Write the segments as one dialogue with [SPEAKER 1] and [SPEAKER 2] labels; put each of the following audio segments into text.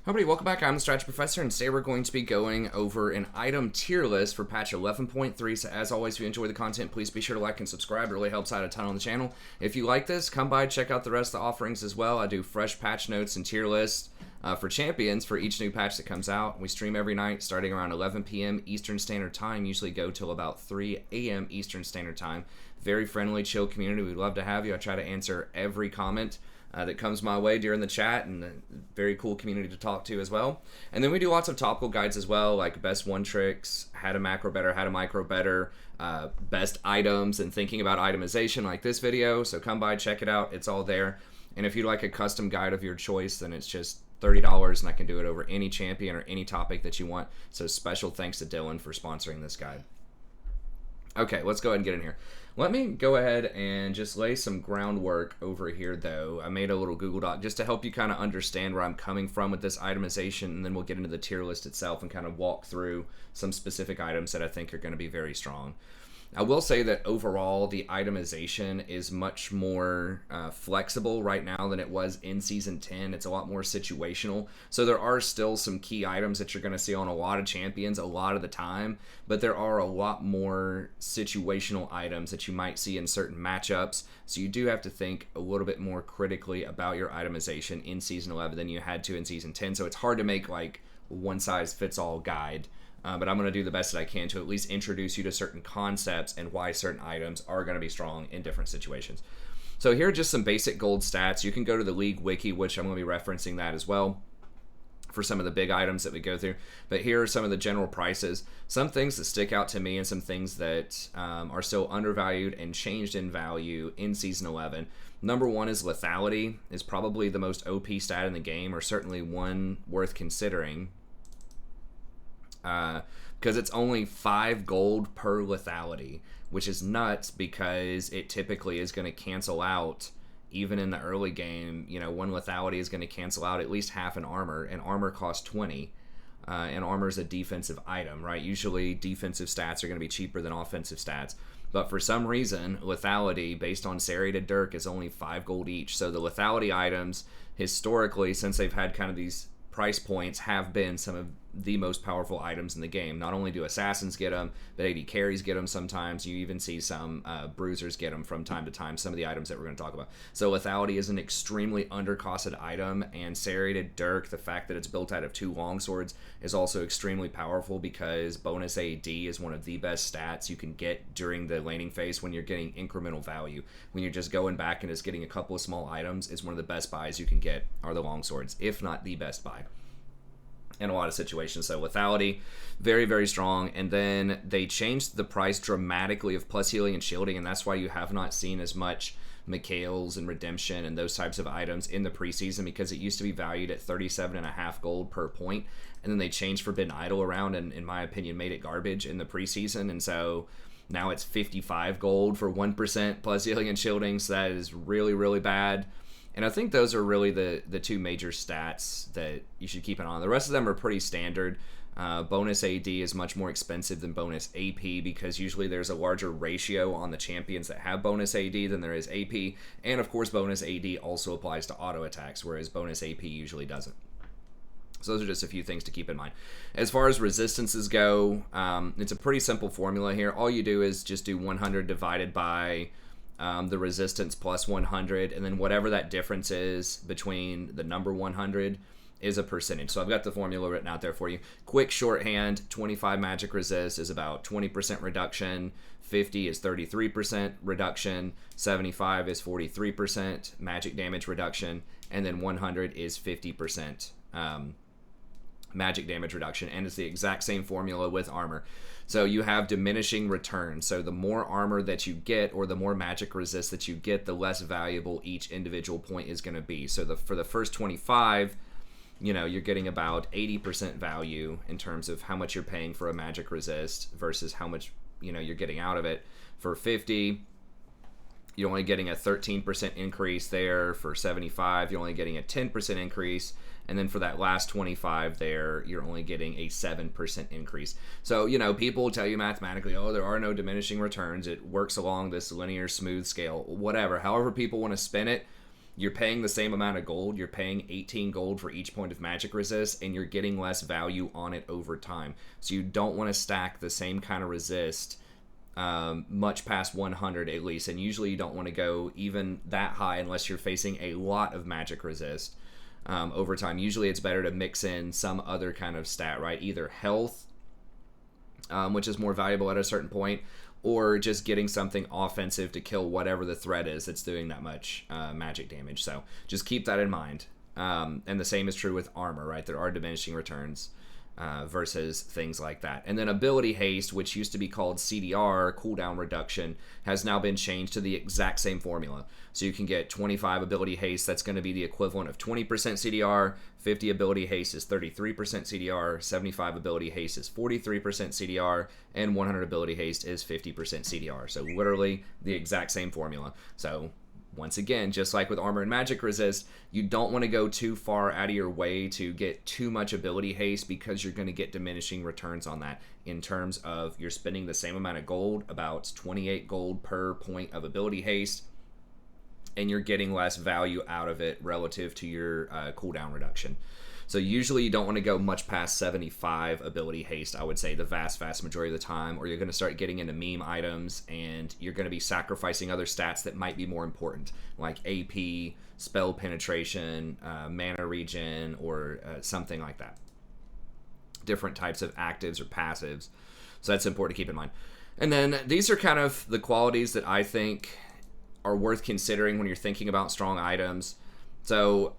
[SPEAKER 1] Hi everybody, welcome back. I'm the Strategy Professor, and today we're going to be going over an item tier list for patch 11.3. So as always, if you enjoy the content, please be sure to like and subscribe. It really helps out a ton on the channel. If you like this, come by, check out the rest of the offerings as well. I do fresh patch notes and tier lists for champions for each new patch that comes out. We stream every night starting around 11 p.m. Eastern Standard Time, usually go till about 3 a.m. Eastern Standard Time. Very friendly, chill community. We'd love to have you. I try to answer every comment that comes my way during the chat, and a very cool community to talk to as well. And then we do lots of topical guides as well, like best one tricks, how to macro better, how to micro better, best items, and thinking about itemization like this video. So come by, check it out. It's all there. And if you'd like a custom guide of your choice, then it's just $30, and I can do it over any champion or any topic that you want. So special thanks to Dylan for sponsoring this guide. Okay, let's go ahead and get in here. Let me go ahead and just lay some groundwork over here, though. I made a little Google Doc just to help you kind of understand where I'm coming from with this itemization, and then we'll get into the tier list itself and kind of walk through some specific items that I think are going to be very strong. I will say that overall, the itemization is much more flexible right now than it was in Season 10. It's a lot more situational. So there are still some key items that you're going to see on a lot of champions a lot of the time, but there are a lot more situational items that you might see in certain matchups. So you do have to think a little bit more critically about your itemization in Season 11 than you had to in Season 10. So it's hard to make like one-size-fits-all guide. But I'm going to do the best that I can to at least introduce you to certain concepts and why certain items are going to be strong in different situations. So here are just some basic gold stats. You can go to the League Wiki, which I'm going to be referencing that as well for some of the big items that we go through. But here are some of the general prices. Some things that stick out to me and some things that are still undervalued and changed in value in Season 11. Number one is lethality. Is probably the most OP stat in the game, or certainly one worth considering. Because it's only 5 gold per lethality, which is nuts because it typically is going to cancel out, even in the early game. You know, one lethality is going to cancel out at least half an armor, and armor costs 20. And armor is a defensive item, right? Usually defensive stats are going to be cheaper than offensive stats. But for some reason, lethality, based on serrated Dirk, is only 5 gold each. So the lethality items, historically, since they've had kind of these price points, have been some of the most powerful items in the game. Not only do assassins get them, but AD carries get them sometimes. You even see some bruisers get them from time to time, some of the items that we're going to talk about. So lethality is an extremely undercosted item, and serrated Dirk, the fact that it's built out of 2 longswords, is also extremely powerful because bonus AD is one of the best stats you can get during the laning phase when you're getting incremental value. When you're just going back and just getting a couple of small items, is one of the best buys you can get are the longswords, if not the best buy in a lot of situations. So lethality, very, very strong. And then they changed the price dramatically of plus healing and shielding, and that's why you have not seen as much Mikhail's and Redemption and those types of items in the preseason, because it used to be valued at 37.5 gold per point, and then they changed Forbidden Idol around and, in my opinion, made it garbage in the preseason. And so now it's 55 gold for 1% plus healing and shielding, so that is really, really bad. And I think those are really the 2 major stats that you should keep an eye on. The rest of them are pretty standard. Bonus AD is much more expensive than bonus AP because usually there's a larger ratio on the champions that have bonus AD than there is AP. And of course, bonus AD also applies to auto attacks, whereas bonus AP usually doesn't. So those are just a few things to keep in mind. As far as resistances go, it's a pretty simple formula here. All you do is just do 100 divided by the resistance plus 100, and then whatever that difference is between the number 100 is a percentage. So I've got the formula written out there for you. Quick shorthand: 25 magic resist is about 20% reduction, 50 is 33% reduction, 75 is 43% magic damage reduction, and then 100 is 50% magic damage reduction. And it's the exact same formula with armor. So you have diminishing returns. So the more armor that you get, or the more magic resist that you get, the less valuable each individual point is going to be. So for the first 25, you know, you're getting about 80% value in terms of how much you're paying for a magic resist versus how much, you know, you're getting out of it. For 50, you're only getting a 13% increase there. For 75, you're only getting a 10% increase. And then for that last 25 there, you're only getting a 7% increase. So, you know, people tell you mathematically, oh, there are no diminishing returns. It works along this linear smooth scale, whatever. However people want to spin it, you're paying the same amount of gold. You're paying 18 gold for each point of magic resist, and you're getting less value on it over time. So you don't want to stack the same kind of resist much past 100 at least, and usually you don't want to go even that high unless you're facing a lot of magic resist over time. Usually it's better to mix in some other kind of stat, right? Either health, which is more valuable at a certain point, or just getting something offensive to kill whatever the threat is that's doing that much magic damage. So just keep that in mind. And the same is true with armor, right? There are diminishing returns versus things like that. And then ability haste, which used to be called CDR, cooldown reduction, has now been changed to the exact same formula. So you can get 25 ability haste, that's going to be the equivalent of 20% CDR, 50 ability haste is 33% CDR, 75 ability haste is 43% CDR, and 100 ability haste is 50% CDR. So literally the exact same formula. So once again, just like with armor and magic resist, you don't want to go too far out of your way to get too much ability haste, because you're going to get diminishing returns on that in terms of you're spending the same amount of gold, about 28 gold per point of ability haste, and you're getting less value out of it relative to your cooldown reduction. So usually you don't want to go much past 75 ability haste, I would say, the vast majority of the time, or you're going to start getting into meme items and you're going to be sacrificing other stats that might be more important, like AP, spell penetration, mana regen, or something like that. Different types of actives or passives. So that's important to keep in mind. And then these are kind of the qualities that I think are worth considering when you're thinking about strong items. So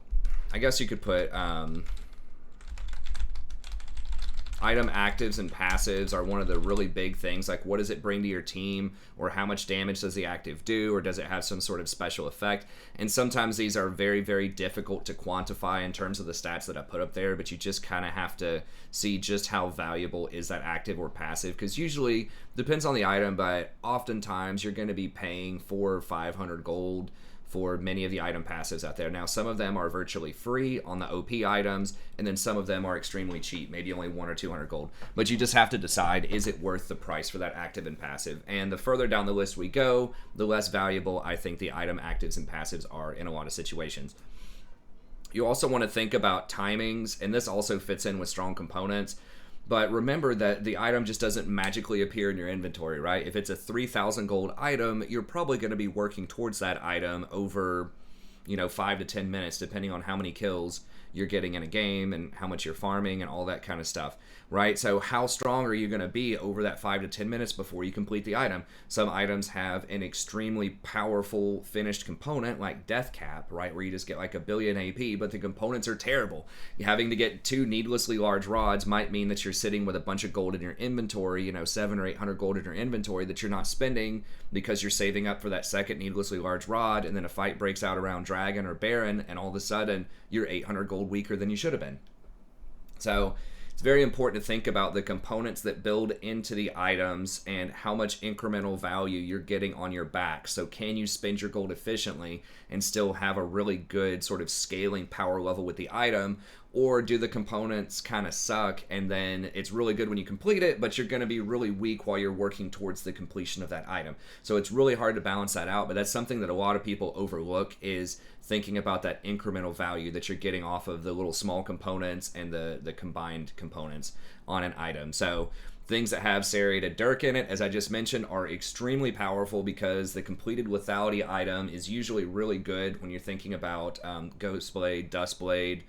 [SPEAKER 1] I guess you could put item actives and passives are one of the really big things. Like, what does it bring to your team, or how much damage does the active do, or does it have some sort of special effect? And sometimes these are very, very difficult to quantify in terms of the stats that I put up there, but you just kind of have to see just how valuable is that active or passive, because usually depends on the item, but oftentimes you're going to be paying 400 or 500 gold for many of the item passives out there. Now, some of them are virtually free on the OP items, and then some of them are extremely cheap, maybe only 100 or 200 gold. But you just have to decide, is it worth the price for that active and passive? And the further down the list we go, the less valuable I think the item actives and passives are in a lot of situations. You also want to think about timings, and this also fits in with strong components. But remember that the item just doesn't magically appear in your inventory, right? If it's a 3,000 gold item, you're probably going to be working towards that item over, 5 to 10 minutes, depending on how many kills you're getting in a game and how much you're farming and all that kind of stuff, right? So how strong are you going to be over that 5 to 10 minutes before you complete the item? Some items have an extremely powerful finished component like Death Cap, right, where you just get like 1 billion AP, but the components are terrible. Having to get 2 needlessly large rods might mean that you're sitting with a bunch of gold in your inventory, 700 or 800 gold in your inventory that you're not spending because you're saving up for that second needlessly large rod, and then a fight breaks out around Dragon or Baron, and all of a sudden you're 800 gold weaker than you should have been. So it's very important to think about the components that build into the items and how much incremental value you're getting on your back. So can you spend your gold efficiently and still have a really good sort of scaling power level with the item? Or do the components kind of suck, and then it's really good when you complete it, but you're going to be really weak while you're working towards the completion of that item? So it's really hard to balance that out, but that's something that a lot of people overlook, is thinking about that incremental value that you're getting off of the little small components and the combined components on an item. So things that have Serrated Dirk in it, as I just mentioned, are extremely powerful, because the completed lethality item is usually really good when you're thinking about Ghost Blade, Dust Blade,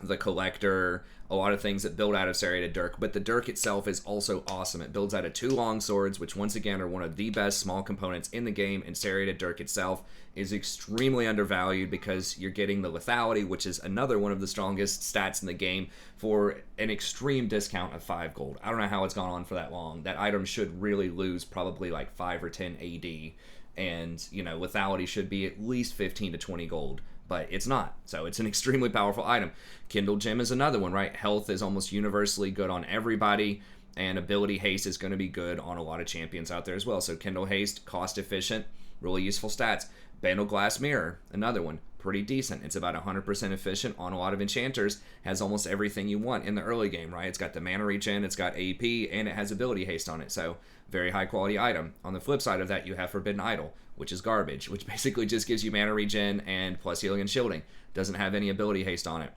[SPEAKER 1] the Collector, a lot of things that build out of Serrated Dirk. But the Dirk itself is also awesome. It builds out of 2 long swords, which once again are one of the best small components in the game, and Serrated Dirk itself is extremely undervalued because you're getting the lethality, which is another one of the strongest stats in the game, for an extreme discount of 5 gold. I don't know how it's gone on for that long. That item should really lose probably like 5 or 10 AD, and lethality should be at least 15 to 20 gold. But it's not. So it's an extremely powerful item. Kindle Gem is another one, right? Health is almost universally good on everybody, and ability haste is going to be good on a lot of champions out there as well. So Kindle Haste, cost efficient, really useful stats. Bandle Glass Mirror, another one, pretty decent. It's about 100% efficient on a lot of enchanters, has almost everything you want in the early game, right? It's got the mana regen, it's got AP, and it has ability haste on it, so very high quality item. On the flip side of that, you have Forbidden Idol, which is garbage, which basically just gives you mana regen and plus healing and shielding. Doesn't have any ability haste on it.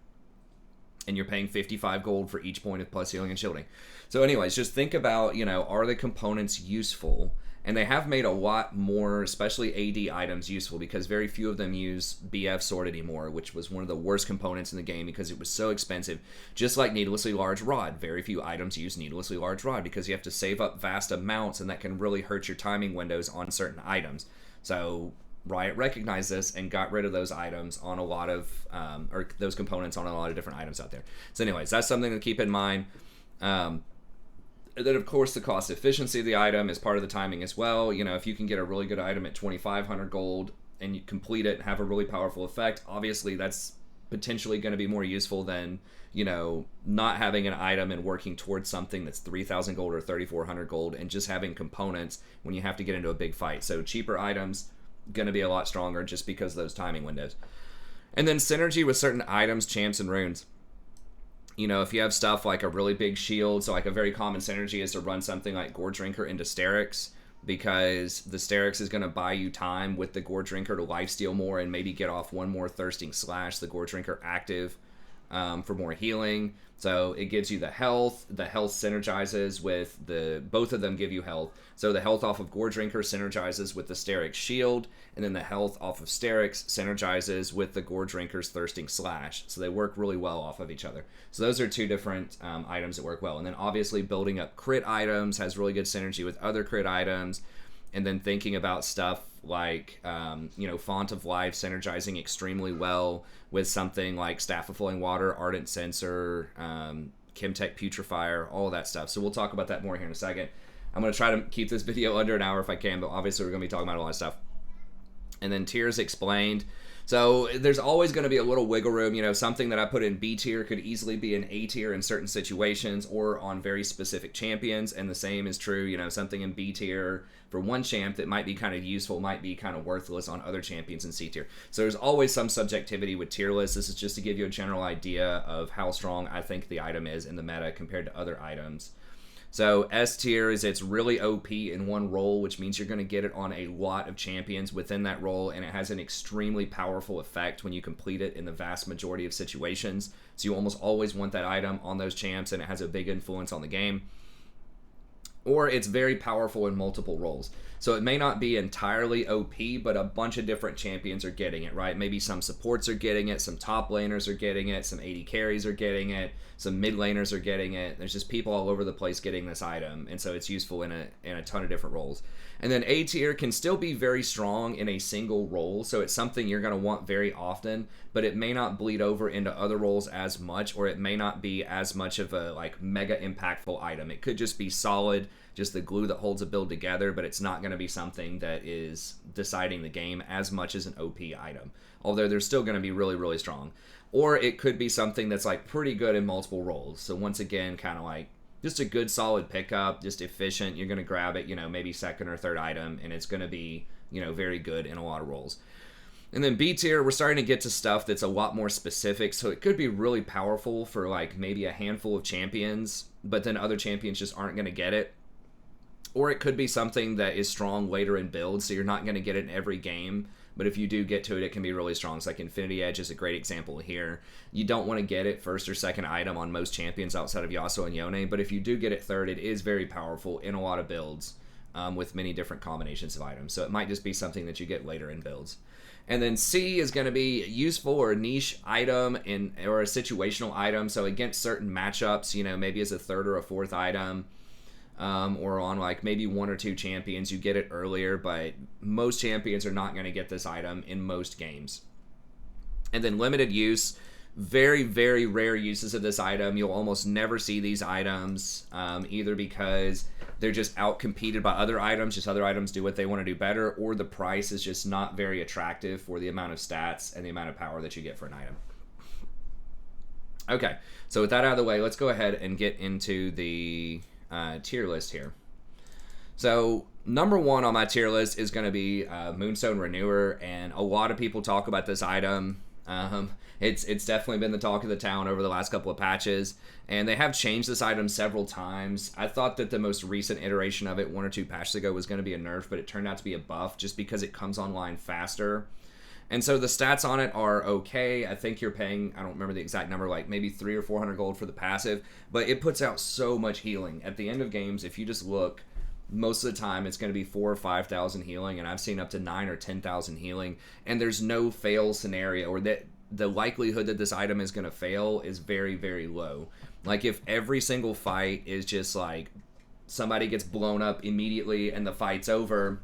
[SPEAKER 1] And you're paying 55 gold for each point of plus healing and shielding. So anyways, just think about, are the components useful? And they have made a lot more, especially AD items, useful because very few of them use BF Sword anymore, which was one of the worst components in the game because it was so expensive. Just like Needlessly Large Rod. Very few items use Needlessly Large Rod because you have to save up vast amounts and that can really hurt your timing windows on certain items. So Riot recognized this and got rid of those items on a lot of, or those components on a lot of different items out there. So anyways, that's something to keep in mind. Then, of course, the cost efficiency of the item is part of the timing as well. If you can get a really good item at 2,500 gold and you complete it and have a really powerful effect, obviously that's potentially going to be more useful than, not having an item and working towards something that's 3,000 gold or 3,400 gold and just having components when you have to get into a big fight. So cheaper items, going to be a lot stronger just because of those timing windows. And then synergy with certain items, champs, and runes. If you have stuff like a really big shield, so like a very common synergy is to run something like Gore Drinker into Sterix, because the Sterix is going to buy you time with the Gore Drinker to lifesteal more and maybe get off one more Thirsting Slash, the Gore Drinker active, for more healing. So it gives you the health. The health synergizes with both of them give you health. So the health off of Gore Drinker synergizes with the Sterix shield, and then the health off of Sterix synergizes with the Gore Drinker's Thirsting Slash. So they work really well off of each other. So those are two different items that work well. And then obviously building up crit items has really good synergy with other crit items. And then thinking about stuff like, Font of Life synergizing extremely well with something like Staff of Flowing Water, Ardent Censer, Chemtech Putrefier, all that stuff. So we'll talk about that more here in a second. I'm going to try to keep this video under an hour if I can, but obviously we're going to be talking about a lot of stuff. And then tiers explained. So there's always going to be a little wiggle room. Something that I put in B tier could easily be in A tier in certain situations or on very specific champions. And the same is true, something in B tier for one champ that might be kind of useful, might be kind of worthless on other champions in C tier. So there's always some subjectivity with tier lists. This is just to give you a general idea of how strong I think the item is in the meta compared to other items. So S tier is it's really OP in one role, which means you're going to get it on a lot of champions within that role, and it has an extremely powerful effect when you complete it in the vast majority of situations. So you almost always want that item on those champs, and it has a big influence on the game. Or it's very powerful in multiple roles. So it may not be entirely OP, but a bunch of different champions are getting it, right? Maybe some supports are getting it, some top laners are getting it, some AD carries are getting it, some mid laners are getting it. There's just people all over the place getting this item, and so it's useful in a ton of different roles. And then A tier can still be very strong in a single role, so it's something you're going to want very often, but it may not bleed over into other roles as much, or it may not be as much of a mega impactful item. It could just be solid, just the glue that holds a build together, but it's not going to be something that is deciding the game as much as an OP item, although they're still going to be really, really strong. Or it could be something that's pretty good in multiple roles. So once again, kind of just a good solid pickup, just efficient. You're going to grab it, maybe second or third item, and it's going to be, very good in a lot of roles. And then B tier, we're starting to get to stuff that's a lot more specific, so it could be really powerful for maybe a handful of champions, but then other champions just aren't going to get it. Or it could be something that is strong later in build, so you're not going to get it in every game, but if you do get to it, it can be really strong. It's like Infinity Edge is a great example here. You don't want to get it first or second item on most champions outside of Yasuo and Yone, but if you do get it third, it is very powerful in a lot of builds with many different combinations of items. So it might just be something that you get later in builds. And then C is going to be useful or a niche item or a situational item. So against certain matchups, maybe as a third or a fourth item, or on maybe one or two champions, you get it earlier, but most champions are not going to get this item in most games. And then limited use, very, very rare uses of this item. You'll almost never see these items, either because they're just out-competed by other items, just other items do what they want to do better, or the price is just not very attractive for the amount of stats and the amount of power that you get for an item. Okay, so with that out of the way, let's go ahead and get into the tier list here. So number one on my tier list is going to be Moonstone Renewer, and a lot of people talk about this item. It's definitely been the talk of the town over the last couple of patches, and they have changed this item several times. I thought that the most recent iteration of it 1 or 2 patches ago was going to be a nerf, but it turned out to be a buff just because it comes online faster. And so the stats on it are okay. I think you're paying, I don't remember the exact number, like maybe 300 or 400 gold for the passive, but it puts out so much healing. At the end of games, if you just look, most of the time it's going to be 4,000 or 5,000 healing, and I've seen up to 9,000 or 10,000 healing, and there's no fail scenario, or that the likelihood that this item is going to fail is very, very low. Like, if every single fight is just like somebody gets blown up immediately and the fight's over,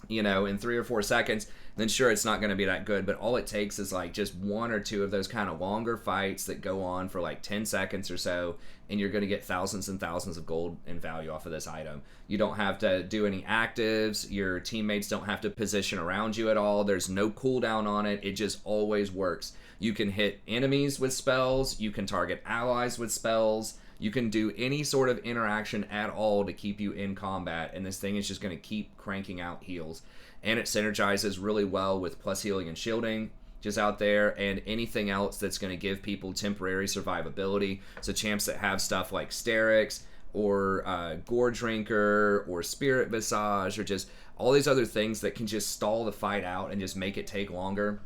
[SPEAKER 1] in 3 or 4 seconds, then sure, it's not going to be that good. But all it takes is like just 1 or 2 of those kind of longer fights that go on for like 10 seconds or so, and you're going to get thousands and thousands of gold in value off of this item. You don't have to do any actives. Your teammates don't have to position around you at all. There's no cooldown on it. It just always works. You can hit enemies with spells. You can target allies with spells. You can do any sort of interaction at all to keep you in combat, and this thing is just going to keep cranking out heals. And it synergizes really well with plus healing and shielding just out there, and anything else that's going to give people temporary survivability. So champs that have stuff like Sterix or Gore Drinker or Spirit Visage or just all these other things that can just stall the fight out and just make it take longer.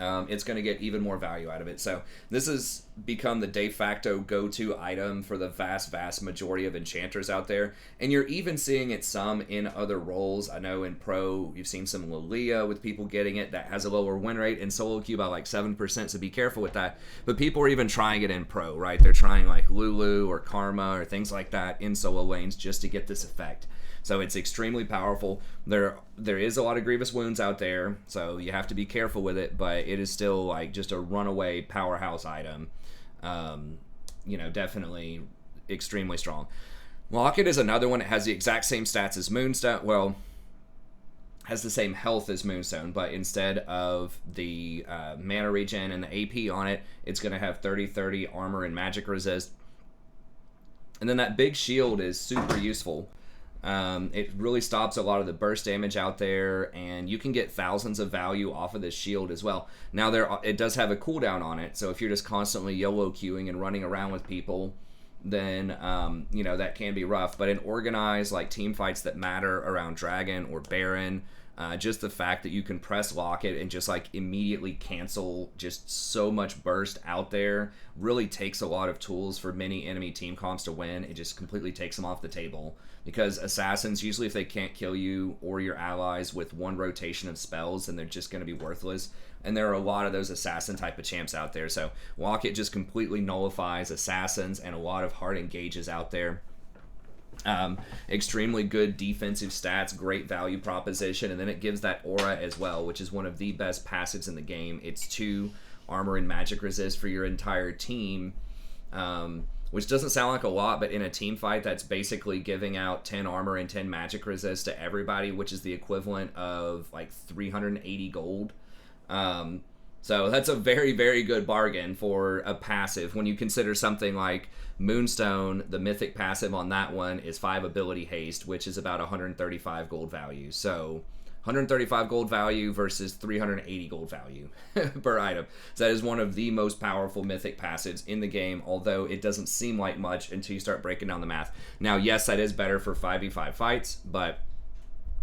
[SPEAKER 1] It's going to get even more value out of it. So this has become the de facto go-to item for the vast, vast majority of enchanters out there. And you're even seeing it some in other roles. I know in Pro, you've seen some Lilia with people getting it that has a lower win rate in solo queue by like 7%, so be careful with that. But people are even trying it in Pro, right? They're trying like Lulu or Karma or things like that in solo lanes just to get this effect. So it's extremely powerful. There is a lot of grievous wounds out there, so you have to be careful with it, but it is still like just a runaway powerhouse item. Definitely extremely strong. Locket is another one. It has the exact same stats as Moonstone. Well, has the same health as Moonstone, but instead of the mana regen and the AP on it, it's going to have 30/30 armor and magic resist. And then that big shield is super useful. It really stops a lot of the burst damage out there, and you can get thousands of value off of this shield as well. Now it does have a cooldown on it, so if you're just constantly YOLO queuing and running around with people, then that can be rough. But in organized like team fights that matter around Dragon or Baron, just the fact that you can press Locket and just like immediately cancel just so much burst out there really takes a lot of tools for many enemy team comps to win. It just completely takes them off the table, because assassins, usually if they can't kill you or your allies with one rotation of spells, then they're just going to be worthless. And there are a lot of those assassin type of champs out there. So Locket just completely nullifies assassins and a lot of hard engages out there. Extremely good defensive stats, great value proposition, and then it gives that aura as well, which is one of the best passives in the game. It's 2 armor and magic resist for your entire team, which doesn't sound like a lot, but in a team fight, that's basically giving out 10 armor and 10 magic resist to everybody, which is the equivalent of like 380 gold. So that's a very, very good bargain for a passive when you consider something like Moonstone. The mythic passive on that one is 5 ability haste, which is about 135 gold value. So 135 gold value versus 380 gold value per item. So that is one of the most powerful mythic passives in the game, although it doesn't seem like much until you start breaking down the math. Now, yes, that is better for 5v5 fights, but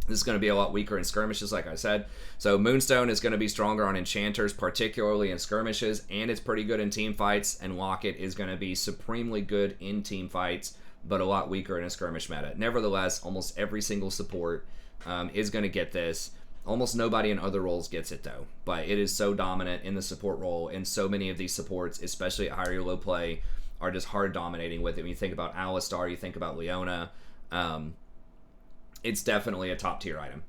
[SPEAKER 1] this is going to be a lot weaker in skirmishes, like I said. So Moonstone is going to be stronger on enchanters, particularly in skirmishes, and it's pretty good in team fights. And Locket is going to be supremely good in team fights, but a lot weaker in a skirmish meta. Nevertheless, almost every single support is going to get this. Almost nobody in other roles gets it, though. But it is so dominant in the support role, and so many of these supports, especially at higher low play, are just hard dominating with it. When you think about Alistar, you think about Leona. It's definitely a top tier item.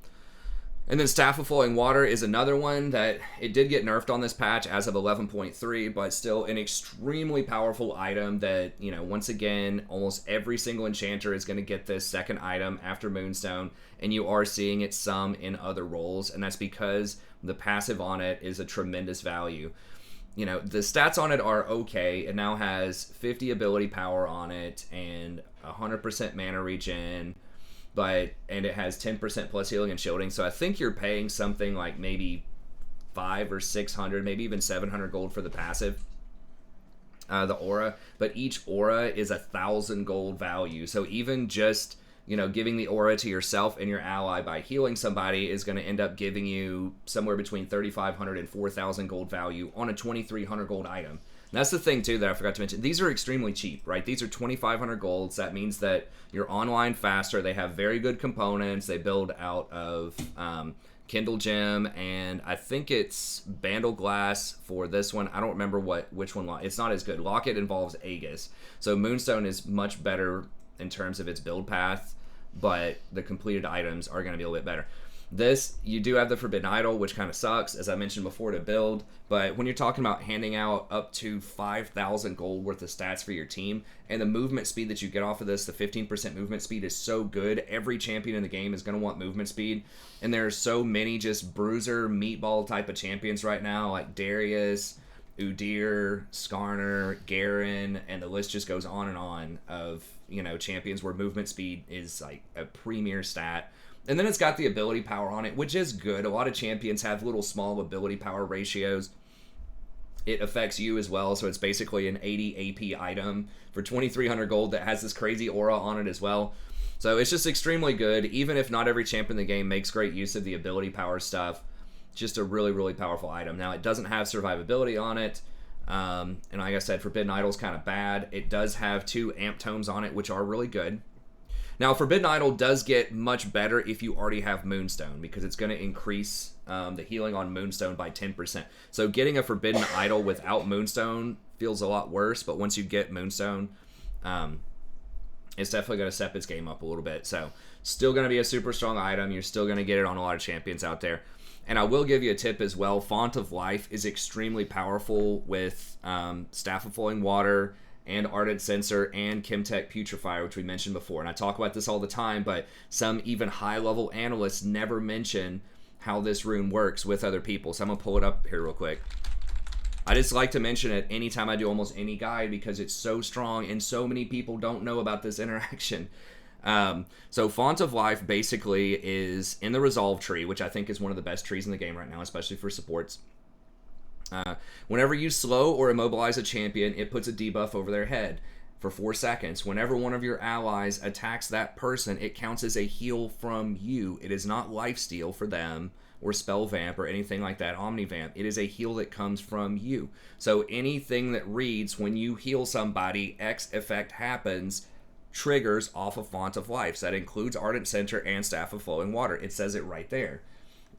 [SPEAKER 1] And then Staff of Flowing Water is another one that it did get nerfed on this patch as of 11.3, but still an extremely powerful item that, once again, almost every single enchanter is going to get this second item after Moonstone, and you are seeing it some in other roles, and that's because the passive on it is a tremendous value. The stats on it are okay. It now has 50 ability power on it and 100% mana regen. and it has 10% plus healing and shielding. So I think you're paying something like maybe 500 or 600, maybe even 700 gold for the passive, the aura. But each aura is 1,000 gold value. So even just, giving the aura to yourself and your ally by healing somebody is going to end up giving you somewhere between 3,500 and 4,000 gold value on a 2,300 gold item. And that's the thing, too, that I forgot to mention. These are extremely cheap, right? These are 2,500 golds. That means that you're online faster. They have very good components. They build out of Kindle Gem, and I think it's Bandle Glass for this one. I don't remember which one. It's not as good. Locket involves Aegis. So Moonstone is much better in terms of its build path, but the completed items are going to be a little bit better. This, you do have the Forbidden Idol, which kind of sucks, as I mentioned before, to build. But when you're talking about handing out up to 5,000 gold worth of stats for your team, and the movement speed that you get off of this, the 15% movement speed is so good. Every champion in the game is going to want movement speed. And there are so many just bruiser, meatball type of champions right now, like Darius, Udyr, Skarner, Garen, and the list just goes on of, champions where movement speed is like a premier stat. And then it's got the ability power on it, which is good. A lot of champions have little small ability power ratios. It affects you as well, so it's basically an 80 AP item for 2,300 gold that has this crazy aura on it as well. So it's just extremely good, even if not every champion in the game makes great use of the ability power stuff. Just a really, really powerful item. Now, it doesn't have survivability on it. And like I said, Forbidden Idol's kind of bad. It does have 2 amp tomes on it, which are really good. Now, Forbidden Idol does get much better if you already have Moonstone, because it's going to increase the healing on Moonstone by 10%. So getting a Forbidden Idol without Moonstone feels a lot worse, but once you get Moonstone, it's definitely going to step its game up a little bit. So still going to be a super strong item. You're still going to get it on a lot of champions out there. And I will give you a tip as well. Font of Life is extremely powerful with Staff of Flowing Water, and Ardent Censer, and Chemtech Putrefier, which we mentioned before. And I talk about this all the time, but some even high-level analysts never mention how this rune works with other people. So I'm going to pull it up here real quick. I just like to mention it anytime I do almost any guide because it's so strong and so many people don't know about this interaction. So Font of Life basically is in the Resolve tree, which I think is one of the best trees in the game right now, especially for supports. Whenever you slow or immobilize a champion, it puts a debuff over their head for 4 seconds. Whenever one of your allies attacks that person, it counts as a heal from you. It is not lifesteal for them or spell vamp or anything like that, omnivamp. It is a heal that comes from you. So anything that reads when you heal somebody, X effect happens, triggers off of Font of Life. So that includes Ardent Censer and Staff of Flowing Water. It says it right there.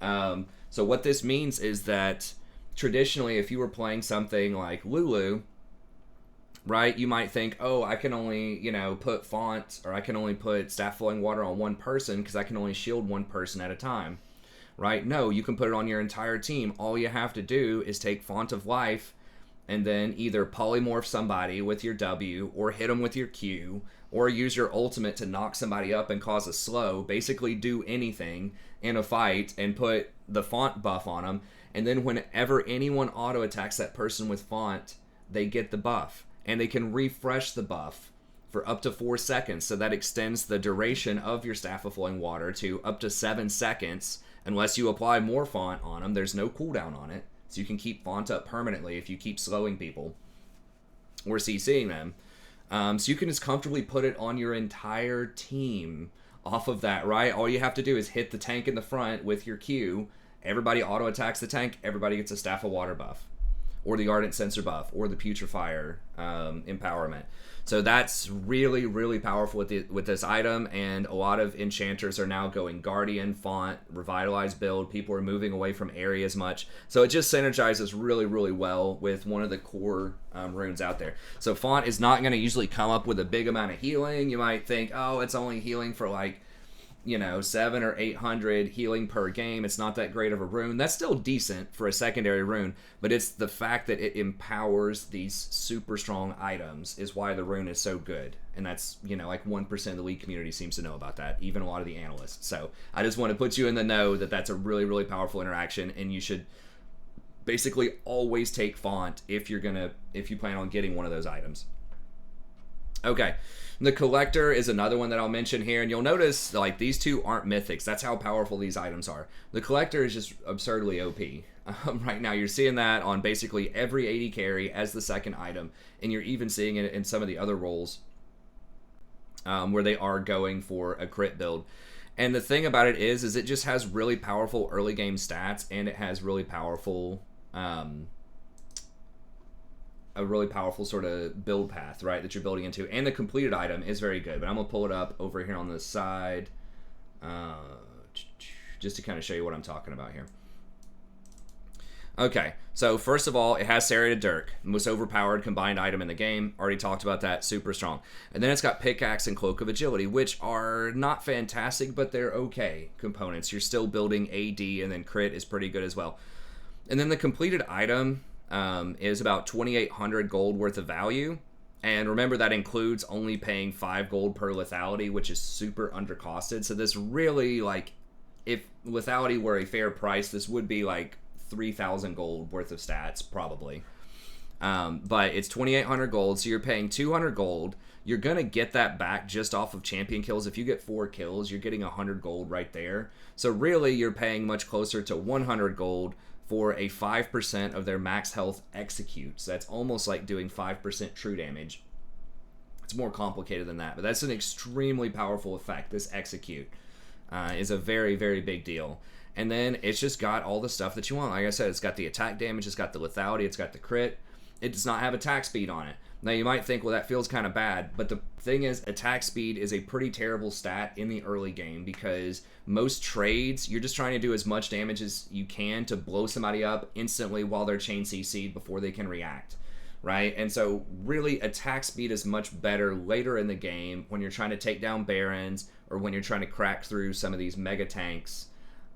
[SPEAKER 1] So what this means is that traditionally, if you were playing something like Lulu, right, you might think, oh, I can only, put Font, or I can only put Staff Flowing Water on one person because I can only shield one person at a time, right? No, you can put it on your entire team. All you have to do is take Font of Life and then either polymorph somebody with your W, or hit them with your Q, or use your ultimate to knock somebody up and cause a slow. Basically do anything in a fight and put the Font buff on them. And then whenever anyone auto-attacks that person with Font, they get the buff. And they can refresh the buff for up to 4 seconds. So that extends the duration of your Staff of Flowing Water to up to 7 seconds. Unless you apply more Font on them, there's no cooldown on it. So you can keep Font up permanently if you keep slowing people or CCing them. So you can just comfortably put it on your entire team off of that, right? All you have to do is hit the tank in the front with your Q. Everybody auto-attacks the tank. Everybody gets a Staff of Water buff, or the Ardent Censer buff, or the Putrefier empowerment. So that's really, really powerful with this item, and a lot of enchanters are now going Guardian, Font, Revitalized build. People are moving away from areas much. So it just synergizes really, really well with one of the core runes out there. So Font is not going to usually come up with a big amount of healing. You might think, oh, it's only healing for like 700 or 800 healing per game. It's not that great of a rune. That's still decent for a secondary rune, but it's the fact that it empowers these super strong items is why the rune is so good. And that's, like 1% of the League community seems to know about that, even a lot of the analysts. So I just want to put you in the know that that's a really, really powerful interaction, and you should basically always take Font if you plan on getting one of those items. Okay. The collector is another one that I'll mention here, and you'll notice like these two aren't mythics. That's how powerful these items are. The collector is just absurdly OP. Right now, you're seeing that on basically every AD carry as the second item, and you're even seeing it in some of the other roles where they are going for a crit build. And the thing about it is it just has really powerful early game stats, and it has really powerful a really powerful sort of build path, right, that you're building into. And the completed item is very good, but I'm going to pull it up over here on the side just to kind of show you what I'm talking about here. Okay, so first of all, it has Serrated Dirk, most overpowered combined item in the game. Already talked about that, super strong. And then it's got Pickaxe and Cloak of Agility, which are not fantastic, but they're okay components. You're still building AD, and then crit is pretty good as well. And then the completed item is about 2,800 gold worth of value. And remember, that includes only paying 5 gold per lethality, which is super undercosted. So this really, like, if lethality were a fair price, this would be like 3,000 gold worth of stats, probably. But it's 2,800 gold, so you're paying 200 gold. You're going to get that back just off of champion kills. If you get 4 kills, you're getting 100 gold right there. So really, you're paying much closer to 100 gold for a 5% of their max health execute. So that's almost like doing 5% true damage. It's more complicated than that, but that's an extremely powerful effect. This execute is a very, very big deal. And then it's just got all the stuff that you want. Like I said, it's got the attack damage, it's got the lethality, it's got the crit. It does not have attack speed on it. Now you might think, well, that feels kind of bad, but the thing is, attack speed is a pretty terrible stat in the early game because most trades, you're just trying to do as much damage as you can to blow somebody up instantly while they're chain CC'd before they can react, right? And so really attack speed is much better later in the game when you're trying to take down barons or when you're trying to crack through some of these mega tanks.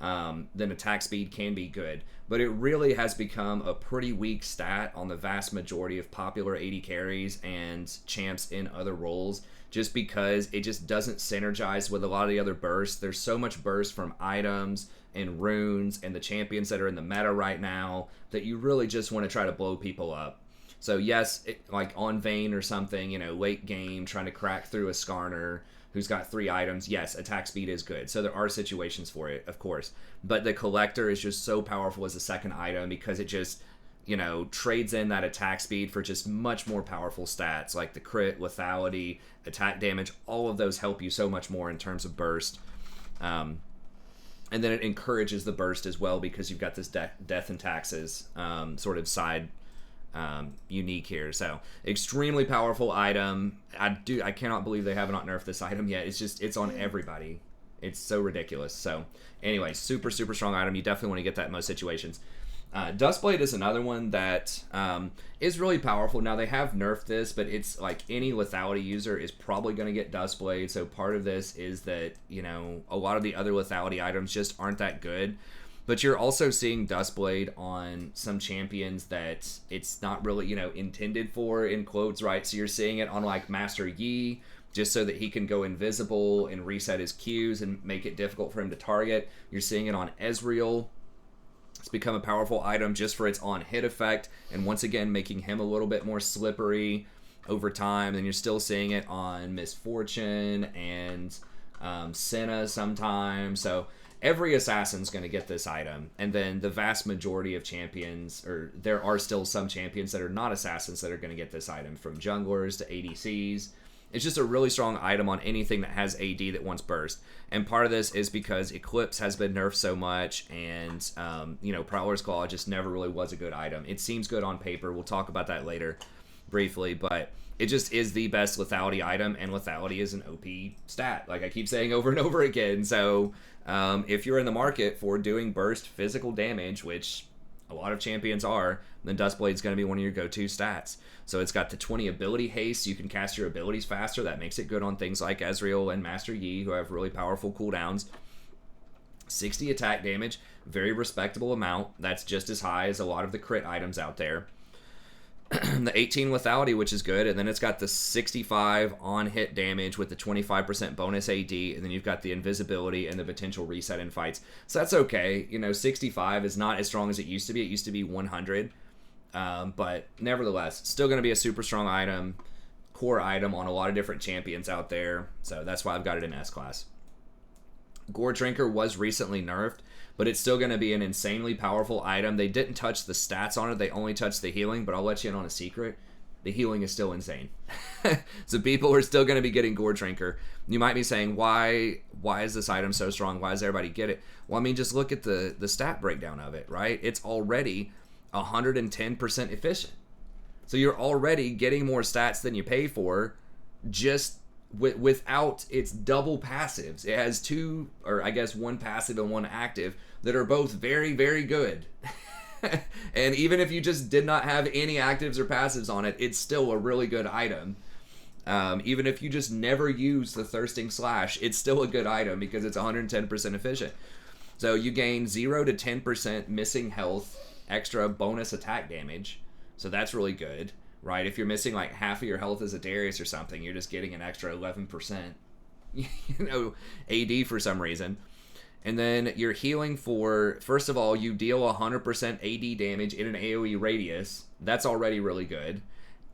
[SPEAKER 1] Then attack speed can be good. But it really has become a pretty weak stat on the vast majority of popular AD carries and champs in other roles, just because it just doesn't synergize with a lot of the other bursts. There's so much burst from items and runes and the champions that are in the meta right now that you really just want to try to blow people up. So yes, like on Vayne or something, late game, trying to crack through a Skarner who's got 3 items, yes, attack speed is good. So there are situations for it, of course. But the collector is just so powerful as a second item because it just, trades in that attack speed for just much more powerful stats like the crit, lethality, attack damage. All of those help you so much more in terms of burst. And then it encourages the burst as well because you've got this death and taxes sort of side unique here. So extremely powerful item. I cannot believe they have not nerfed this item yet. It's on everybody. It's so ridiculous. So anyway, super strong item. You definitely want to get that in most situations. Dustblade is another one that is really powerful. Now they have nerfed this, but it's like any lethality user is probably going to get Dustblade. So part of this is that a lot of the other lethality items just aren't that good. But you're also seeing Dustblade on some champions that it's not really, intended for, in quotes, right? So you're seeing it on, like, Master Yi, just so that he can go invisible and reset his Qs and make it difficult for him to target. You're seeing it on Ezreal. It's become a powerful item just for its on-hit effect, and once again, making him a little bit more slippery over time. And you're still seeing it on Misfortune and Senna sometimes. So every assassin's going to get this item, and then the vast majority of champions, or there are still some champions that are not assassins that are going to get this item, from junglers to ADCs. It's just a really strong item on anything that has AD that wants burst. And part of this is because Eclipse has been nerfed so much, and Prowler's Claw just never really was a good item. It seems good on paper. We'll talk about that later briefly, but it just is the best lethality item, and lethality is an OP stat, like I keep saying over and over again. So if you're in the market for doing burst physical damage, which a lot of champions are, then Dustblade's going to be one of your go-to stats. So it's got the 20 ability haste. You can cast your abilities faster. That makes it good on things like Ezreal and Master Yi, who have really powerful cooldowns. 60 attack damage, very respectable amount. That's just as high as a lot of the crit items out there. The 18 lethality, which is good, and then it's got the 65 on-hit damage with the 25% bonus AD, and then you've got the invisibility and the potential reset in fights. So that's okay. 65 is not as strong as it used to be. It used to be 100, but nevertheless, still going to be a super strong item. core item on a lot of different champions out there, so that's why I've got it in S class. Gore Drinker was recently nerfed, but it's still going to be an insanely powerful item. They didn't touch the stats on it, they only touched the healing, but I'll let you in on a secret. The healing is still insane. So people are still going to be getting Gore Drinker. You might be saying, why is this item so strong? Why does everybody get it? Well, I mean, just look at the stat breakdown of it, right? It's already 110% efficient. So you're already getting more stats than you pay for just without its double passives. It has two, or I guess one passive and one active, that are both very, very good. And even if you just did not have any actives or passives on it, it's still a really good item. Even if you just never use the Thirsting Slash, it's still a good item because it's 110% efficient. So you gain 0 to 10% missing health, extra bonus attack damage. So that's really good, right? If you're missing like half of your health as a Darius or something, you're just getting an extra 11%, AD for some reason. And then you're healing for, first of all, you deal 100% AD damage in an AoE radius. That's already really good.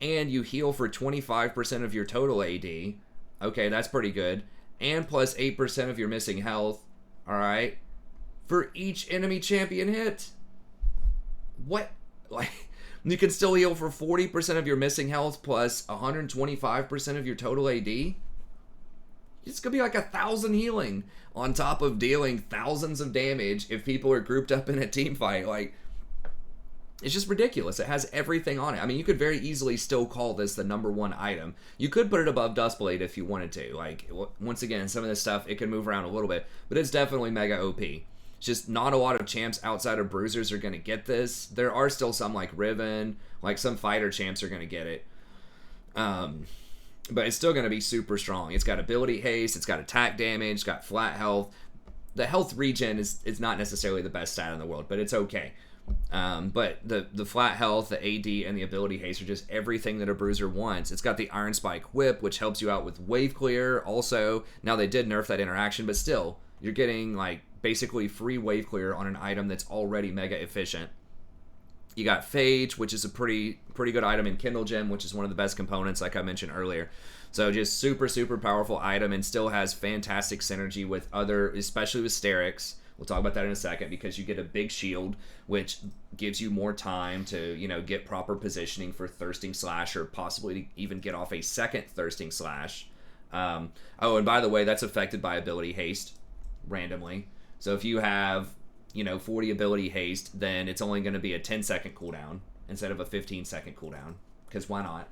[SPEAKER 1] And you heal for 25% of your total AD. Okay, that's pretty good. And plus 8% of your missing health. Alright. For each enemy champion hit. What? Like, you can still heal for 40% of your missing health plus 125% of your total AD. It's going to be like 1,000 healing on top of dealing thousands of damage if people are grouped up in a team fight. Like, it's just ridiculous. It has everything on it. I mean, you could very easily still call this the #1 item. You could put it above Dustblade if you wanted to. Like, once again, some of this stuff, it can move around a little bit, but it's definitely mega OP. It's just not a lot of champs outside of Bruisers are going to get this. There are still some like Riven, like some fighter champs are going to get it. But it's still going to be super strong. It's got ability haste, it's got attack damage, it's got flat health. The health regen is not necessarily the best stat in the world, but it's okay. But the flat health, the AD, and the ability haste are just everything that a Bruiser wants. It's got the Iron Spike Whip, which helps you out with wave clear. Also, now they did nerf that interaction, but still, you're getting like basically free wave clear on an item that's already mega efficient. You got Phage, which is a pretty good item in Kindle Gem, which is one of the best components, like I mentioned earlier. So just super, super powerful item, and still has fantastic synergy with other, especially with Sterix. We'll talk about that in a second, because you get a big shield, which gives you more time to, get proper positioning for Thirsting Slash, or possibly even get off a second Thirsting Slash. Oh, and by the way, that's affected by ability haste randomly. So if you have 40 ability haste, then it's only going to be a 10-second cooldown instead of a 15-second cooldown. Because why not?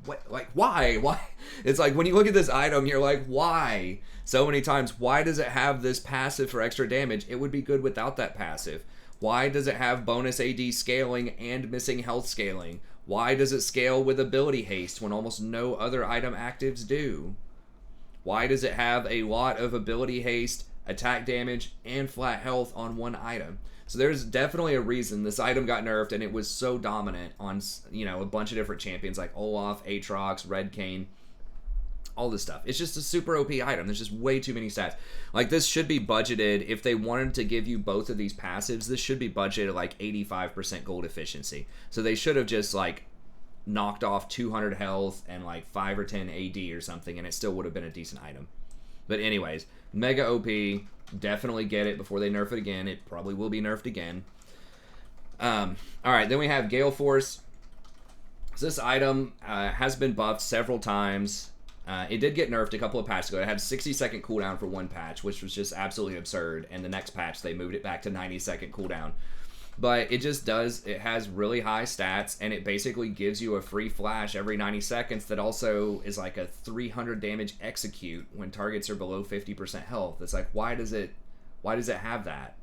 [SPEAKER 1] What? Like, why? Why? It's like, when you look at this item, you're like, why? So many times, why does it have this passive for extra damage? It would be good without that passive. Why does it have bonus AD scaling and missing health scaling? Why does it scale with ability haste when almost no other item actives do? Why does it have a lot of ability haste, attack damage, and flat health on one item? So there's definitely a reason this item got nerfed, and it was so dominant on, a bunch of different champions like Olaf, Aatrox, Red Kayn, all this stuff. It's just a super OP item. There's just way too many stats. Like, this should be budgeted. If they wanted to give you both of these passives, this should be budgeted at like 85% gold efficiency. So they should have just like knocked off 200 health and like 5 or 10 AD or something, and it still would have been a decent item. But anyways, mega OP. Definitely get it before they nerf it again. It probably will be nerfed again. Alright, then we have Gale Force. So this item has been buffed several times. It did get nerfed a couple of patches ago. It had a 60-second cooldown for one patch, which was just absolutely absurd. And the next patch, they moved it back to 90-second cooldown. But it just does, it has really high stats, and it basically gives you a free flash every 90 seconds that also is like a 300 damage execute when targets are below 50% health. It's like, why does it have that?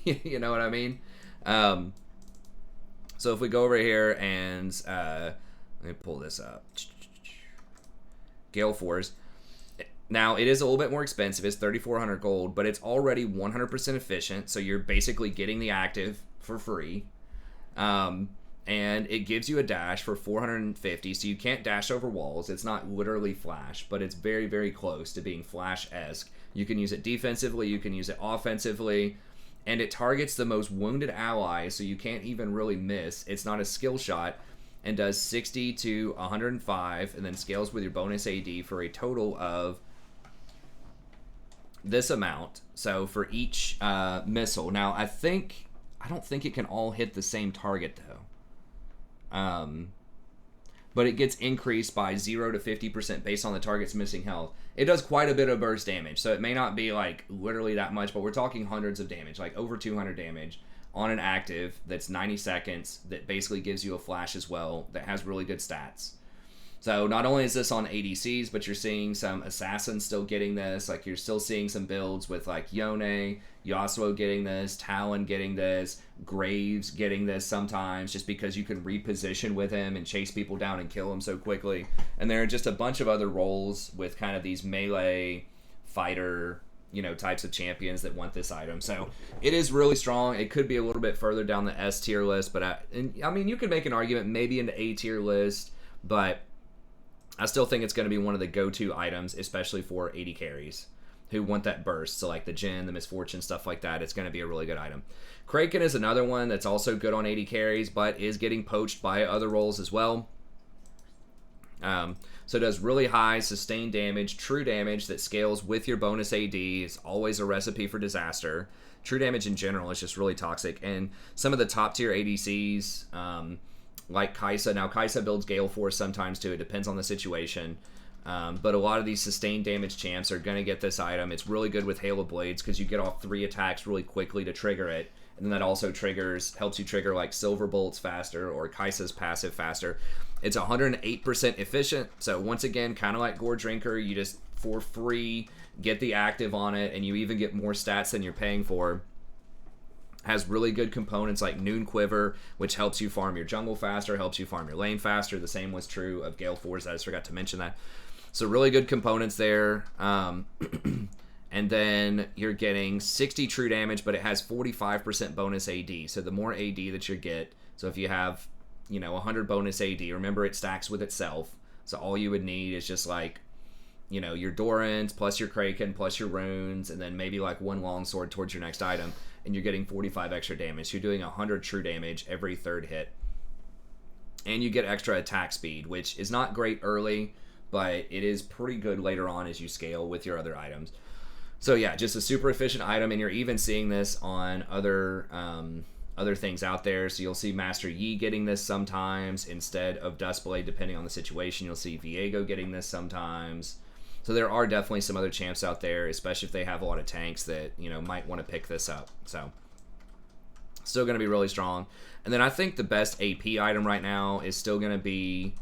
[SPEAKER 1] You know what I mean? So if we go over here and, let me pull this up. Gale Force. Now, it is a little bit more expensive. It's 3,400 gold, but it's already 100% efficient, so you're basically getting the active for free. And it gives you a dash for 450, so you can't dash over walls. It's not literally flash, but it's very, very close to being flash-esque. You can use it defensively, you can use it offensively, and it targets the most wounded ally, so you can't even really miss. It's not a skill shot. and does 60 to 105, and then scales with your bonus AD for a total of this amount. So for each missile. Now, I don't think it can all hit the same target, though. But it gets increased by 0 to 50% based on the target's missing health. It does quite a bit of burst damage, so it may not be like literally that much, but we're talking hundreds of damage, like over 200 damage on an active that's 90 seconds that basically gives you a flash as well that has really good stats. So not only is this on ADCs, but you're seeing some assassins still getting this. Like, you're still seeing some builds with like Yone, Yasuo getting this, Talon getting this, Graves getting this sometimes, just because you can reposition with him and chase people down and kill them so quickly. And there are just a bunch of other roles with kind of these melee fighter, types of champions that want this item. So it is really strong. It could be a little bit further down the S tier list, but I mean, you could make an argument maybe into A tier list, but I still think it's going to be one of the go-to items, especially for AD carries who want that burst. So like the Jhin, the Misfortune, stuff like that, it's going to be a really good item. Kraken is another one that's also good on AD carries, but is getting poached by other roles as well. So it does really high sustained damage, true damage that scales with your bonus AD. It's always a recipe for disaster. True damage in general is just really toxic. And some of the top tier ADCs, like Kai'Sa. Now, Kai'Sa builds Gale Force sometimes too. It depends on the situation. But a lot of these sustained damage champs are going to get this item. It's really good with Hail of Blades because you get off 3 attacks really quickly to trigger it. And then that also helps you trigger like Silver Bolts faster or Kai'Sa's passive faster. It's 108% efficient. So once again, kind of like Gore Drinker, you just for free get the active on it, and you even get more stats than you're paying for. Has really good components like Noon Quiver, which helps you farm your jungle faster, helps you farm your lane faster. The same was true of Gale Force. I just forgot to mention that. So really good components there. And then you're getting 60 true damage, but it has 45% bonus AD. So the more AD that you get, so if you have, 100 bonus AD, remember it stacks with itself. So all you would need is just like, your Dorans plus your Kraken plus your runes, and then maybe like one longsword towards your next item, and you're getting 45 extra damage. So you're doing 100 true damage every third hit. And you get extra attack speed, which is not great early, but it is pretty good later on as you scale with your other items. So yeah, just a super efficient item, and you're even seeing this on other things out there. So you'll see Master Yi getting this sometimes instead of Duskblade, depending on the situation. You'll see Viego getting this sometimes. So there are definitely some other champs out there, especially if they have a lot of tanks that, might want to pick this up. So still going to be really strong. And then I think the best AP item right now is still going to be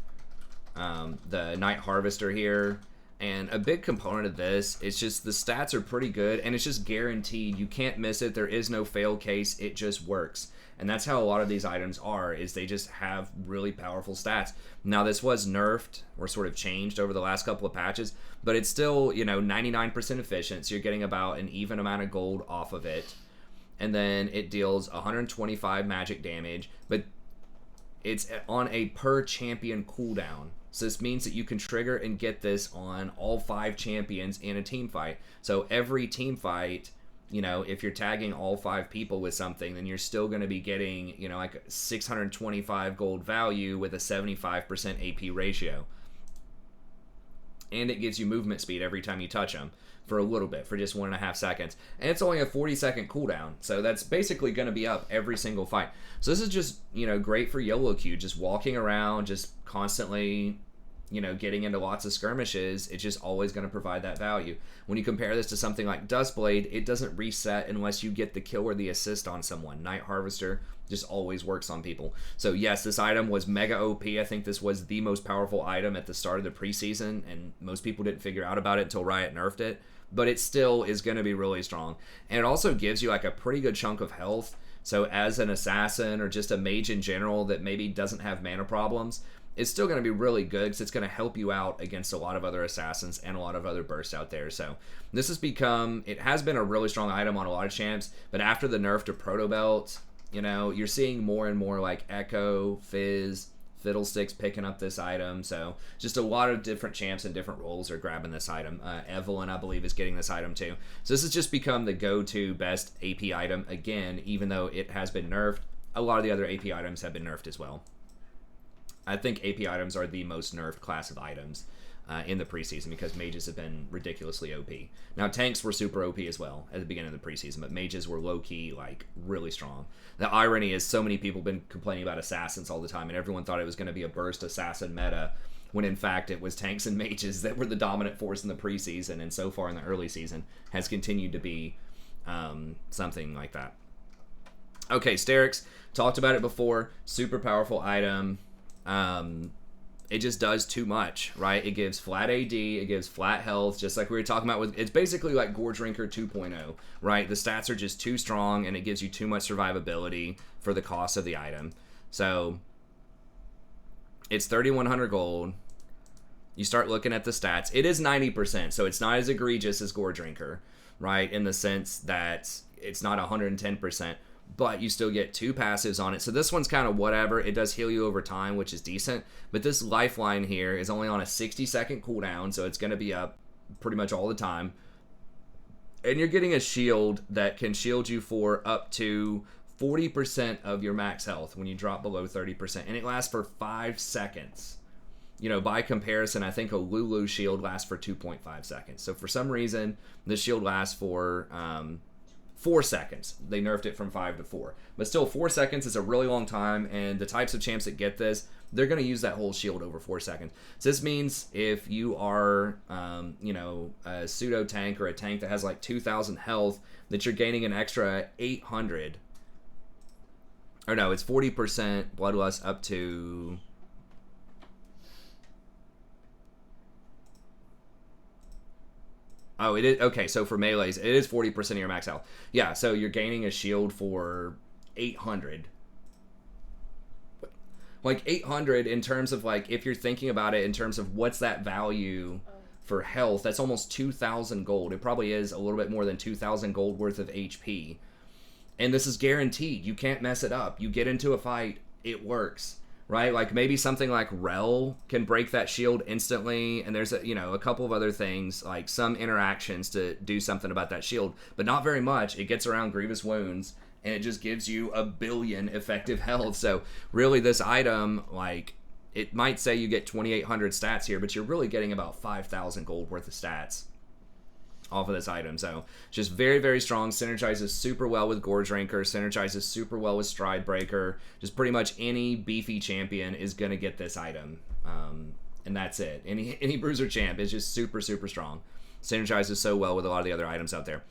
[SPEAKER 1] the Night Harvester here. And a big component of this is just the stats are pretty good, and it's just guaranteed. You can't miss it. There is no fail case. It just works. And that's how a lot of these items are, is they just have really powerful stats. Now, this was nerfed or sort of changed over the last couple of patches, but it's still, 99% efficient, so you're getting about an even amount of gold off of it. And then it deals 125 magic damage, but it's on a per champion cooldown. So this means that you can trigger and get this on all 5 champions in a team fight. So every team fight, if you're tagging all 5 people with something, then you're still going to be getting, like 625 gold value with a 75% AP ratio. And it gives you movement speed every time you touch them for a little bit, for just 1.5 seconds. And it's only a 40-second cooldown, so that's basically going to be up every single fight. So this is just, great for YOLO queue, just walking around, just constantly, getting into lots of skirmishes. It's just always going to provide that value. When you compare this to something like Duskblade, it doesn't reset unless you get the kill or the assist on someone. Night Harvester just always works on people. So yes, this item was mega OP. I think this was the most powerful item at the start of the preseason, and most people didn't figure out about it until Riot nerfed it. But it still is going to be really strong. And it also gives you like a pretty good chunk of health. So as an assassin or just a mage in general that maybe doesn't have mana problems, it's still going to be really good because it's going to help you out against a lot of other assassins and a lot of other bursts out there. So this has been a really strong item on a lot of champs, but after the nerf to Proto Belt, you're seeing more and more like Echo, Fizz, Fiddlesticks picking up this item. So just a lot of different champs and different roles are grabbing this item. Evelyn, I believe, is getting this item too. So this has just become the go-to best AP item. Again, even though it has been nerfed, a lot of the other AP items have been nerfed as well. I think AP items are the most nerfed class of items in the preseason because mages have been ridiculously OP. Now, tanks were super OP as well at the beginning of the preseason, but mages were low-key, like, really strong. The irony is so many people have been complaining about assassins all the time, and everyone thought it was going to be a burst assassin meta, when in fact it was tanks and mages that were the dominant force in the preseason, and so far in the early season has continued to be something like that. Okay, Sterix, talked about it before, super powerful item. It just does too much, right? It gives flat AD, it gives flat health, just like we were talking about with, it's basically like Gore Drinker 2.0, right? The stats are just too strong, and it gives you too much survivability for the cost of the item. So, it's 3,100 gold. You start looking at the stats. It is 90%, so it's not as egregious as Gore Drinker, right? In the sense that it's not 110%. But you still get 2 passives on it. So this one's kind of whatever. It does heal you over time, which is decent. But this lifeline here is only on a 60-second cooldown, so it's going to be up pretty much all the time. And you're getting a shield that can shield you for up to 40% of your max health when you drop below 30%. And it lasts for 5 seconds. You know, by comparison, I think a Lulu shield lasts for 2.5 seconds. So for some reason, this shield lasts for 4 seconds. They nerfed it from 5 to 4. But still, 4 seconds is a really long time, and the types of champs that get this, they're going to use that whole shield over 4 seconds. So this means if you are, you know, a pseudo tank or a tank that has like 2,000 health, that you're gaining an extra 800. Or no, it's 40% Bloodlust up to... Oh, it is, okay, so for melees, it is 40% of your max health. Yeah, so you're gaining a shield for 800. Like, 800 in terms of, like, if you're thinking about it in terms of what's that value for health, that's almost 2,000 gold. It probably is a little bit more than 2,000 gold worth of HP. And this is guaranteed. You can't mess it up. You get into a fight, it works. Right, like maybe something like Rel can break that shield instantly, and there's a couple of other things, like some interactions to do something about that shield, but not very much. It gets around Grievous Wounds, and it just gives you 1 billion effective health. So really, this item, like, it might say you get 2,800 stats here, but you're really getting about 5,000 gold worth of stats off of this item. So just very, very strong. Synergizes super well with Gore Drinker. Synergizes super well with Stride Breaker. Just pretty much any beefy champion is going to get this item. And that's it. Any Bruiser champ is just super, super strong. Synergizes so well with a lot of the other items out there.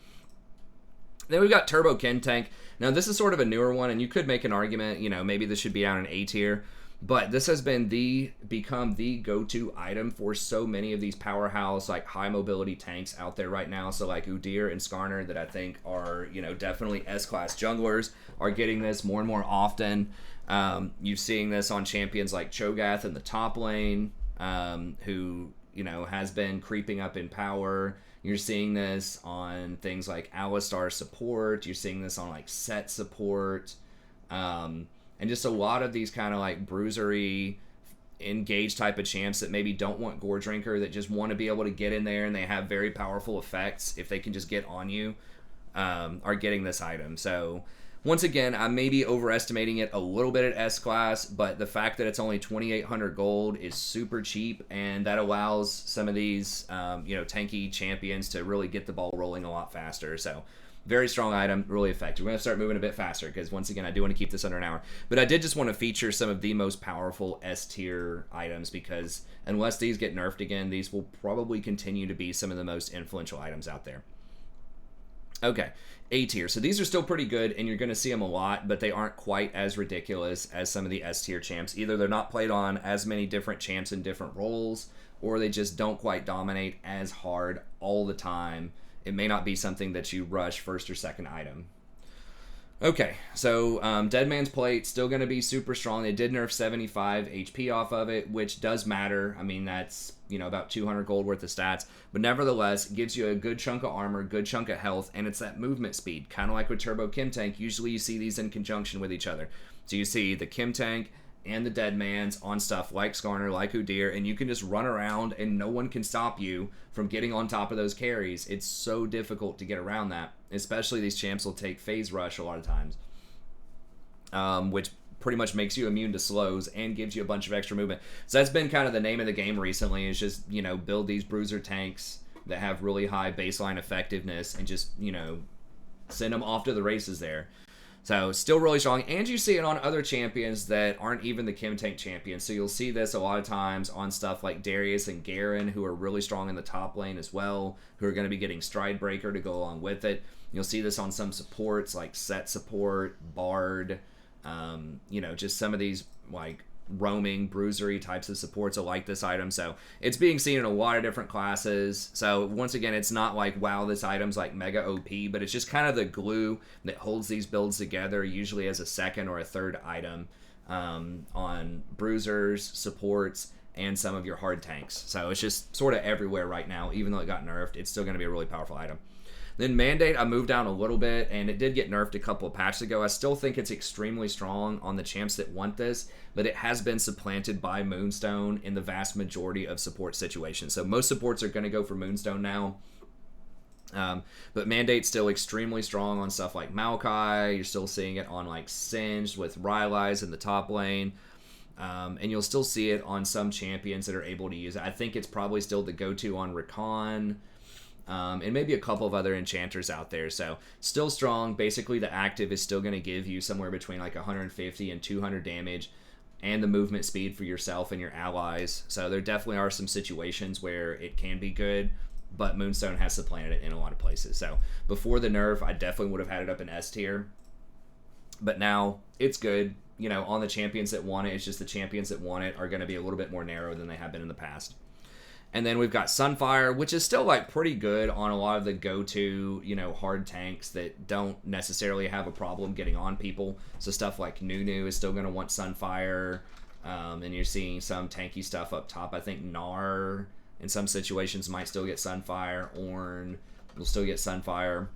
[SPEAKER 1] Then we've got Turbo Kin Tank. Now this is sort of a newer one, and you could make an argument, you know, maybe this should be out in A tier. But this has been become the go-to item for so many of these powerhouse, like, high mobility tanks out there right now. So like Udyr and Skarner, that I think are, you know, definitely S-class junglers, are getting this more and more often. You're seeing this on champions like Cho'Gath in the top lane, who, you know, has been creeping up in power. You're seeing this on things like Alistar support. You're seeing this on, like, Set support. And just a lot of these kind of like bruisery, engage type of champs that maybe don't want Gore Drinker, that just want to be able to get in there and they have very powerful effects if they can just get on you, are getting this item. So once again, I may be overestimating it a little bit at S-Class, but the fact that it's only 2,800 gold is super cheap, and that allows some of these you know, tanky champions to really get the ball rolling a lot faster. So very strong item, really effective. We're going to start moving a bit faster because, once again, I do want to keep this under an hour. But I did just want to feature some of the most powerful S-tier items because unless these get nerfed again, these will probably continue to be some of the most influential items out there. Okay, A-tier. So these are still pretty good, and you're going to see them a lot, but they aren't quite as ridiculous as some of the S-tier champs. Either they're not played on as many different champs in different roles, or they just don't quite dominate as hard all the time. It may not be something that you rush first or second item. Okay, so Dead Man's Plate, still going to be super strong. They did nerf 75 HP off of it, which does matter. I mean, that's, you know, about 200 gold worth of stats. But nevertheless, it gives you a good chunk of armor, good chunk of health, and it's that movement speed. Kind of like with Turbo Kim Tank, usually you see these in conjunction with each other. So you see the Kim Tank and the Dead Man's on stuff like Skarner, like Udyr, and you can just run around and no one can stop you from getting on top of those carries. It's so difficult to get around that, especially these champs will take phase rush a lot of times, which pretty much makes you immune to slows and gives you a bunch of extra movement. So that's been kind of the name of the game recently, is just, you know, build these Bruiser tanks that have really high baseline effectiveness and just, you know, send them off to the races there. So still really strong, and you see it on other champions that aren't even the Chem Tank champions. So you'll see this a lot of times on stuff like Darius and Garen, who are really strong in the top lane as well, who are going to be getting Stride Breaker to go along with it. You'll see this on some supports like Set Support, Bard, you know, just some of these like roaming, bruisery types of supports will like this item. So it's being seen in a lot of different classes. So once again, it's not like, wow, this item's like mega OP, but it's just kind of the glue that holds these builds together, usually as a second or a third item on bruisers, supports, and some of your hard tanks. So it's just sort of everywhere right now. Even though it got nerfed, it's still going to be a really powerful item. Then Mandate, I moved down a little bit, and it did get nerfed a couple of patches ago. I still think it's extremely strong on the champs that want this, but it has been supplanted by Moonstone in the vast majority of support situations. So most supports are going to go for Moonstone now. But Mandate's still extremely strong on stuff like Maokai. You're still seeing it on like Singed with Rylai's in the top lane. And you'll still see it on some champions that are able to use it. I think it's probably still the go-to on Rakan. And maybe a couple of other enchanters out there. So still strong. Basically, the active is still going to give you somewhere between like 150 and 200 damage and the movement speed for yourself and your allies. So there definitely are some situations where it can be good, but Moonstone has supplanted it in a lot of places. So before the nerf, I definitely would have had it up in S tier, but now it's good. You know, on the champions that want it, it's just the champions that want it are going to be a little bit more narrow than they have been in the past. And then we've got Sunfire, which is still like pretty good on a lot of the go-to, you know, hard tanks that don't necessarily have a problem getting on people. So stuff like Nunu is still going to want Sunfire. And you're seeing some tanky stuff up top. I think Gnar in some situations might still get Sunfire. Ornn will still get Sunfire.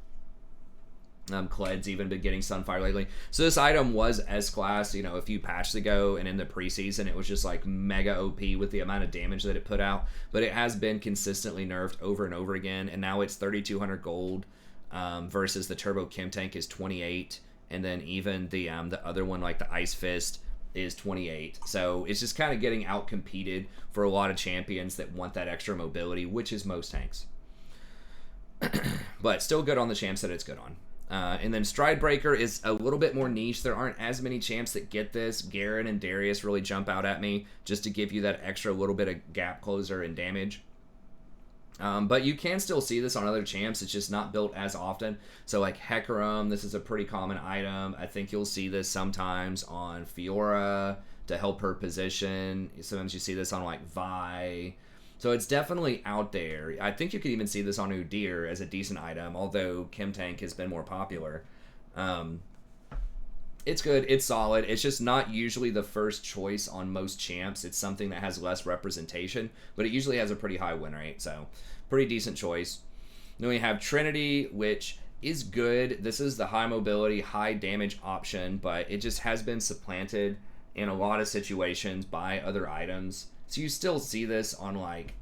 [SPEAKER 1] Kled's even been getting Sunfire lately. So this item was S-class, you know, a few patches ago, and in the preseason it was just like mega OP with the amount of damage that it put out. But it has been consistently nerfed over and over again, and now it's 3,200 gold versus the Turbo Chem Tank is 28, and then even the other one like the Ice Fist is 28. So it's just kind of getting out-competed for a lot of champions that want that extra mobility, which is most tanks. But still good on the champs that it's good on. And then Stride Breaker is a little bit more niche. There aren't as many champs that get this. Garen and Darius really jump out at me just to give you that extra little bit of gap closer and damage. But you can still see this on other champs. It's just not built as often. So like Hecarim, this is a pretty common item. I think you'll see this sometimes on Fiora to help her position. Sometimes you see this on like Vi. So it's definitely out there. I think you could even see this on Udyr as a decent item, although Chem Tank has been more popular. It's good. It's solid. It's just not usually the first choice on most champs. It's something that has less representation, but it usually has a pretty high win rate, so pretty decent choice. Then we have Trinity, which is good. This is the high mobility, high damage option, but it just has been supplanted in a lot of situations by other items. So you still see this on like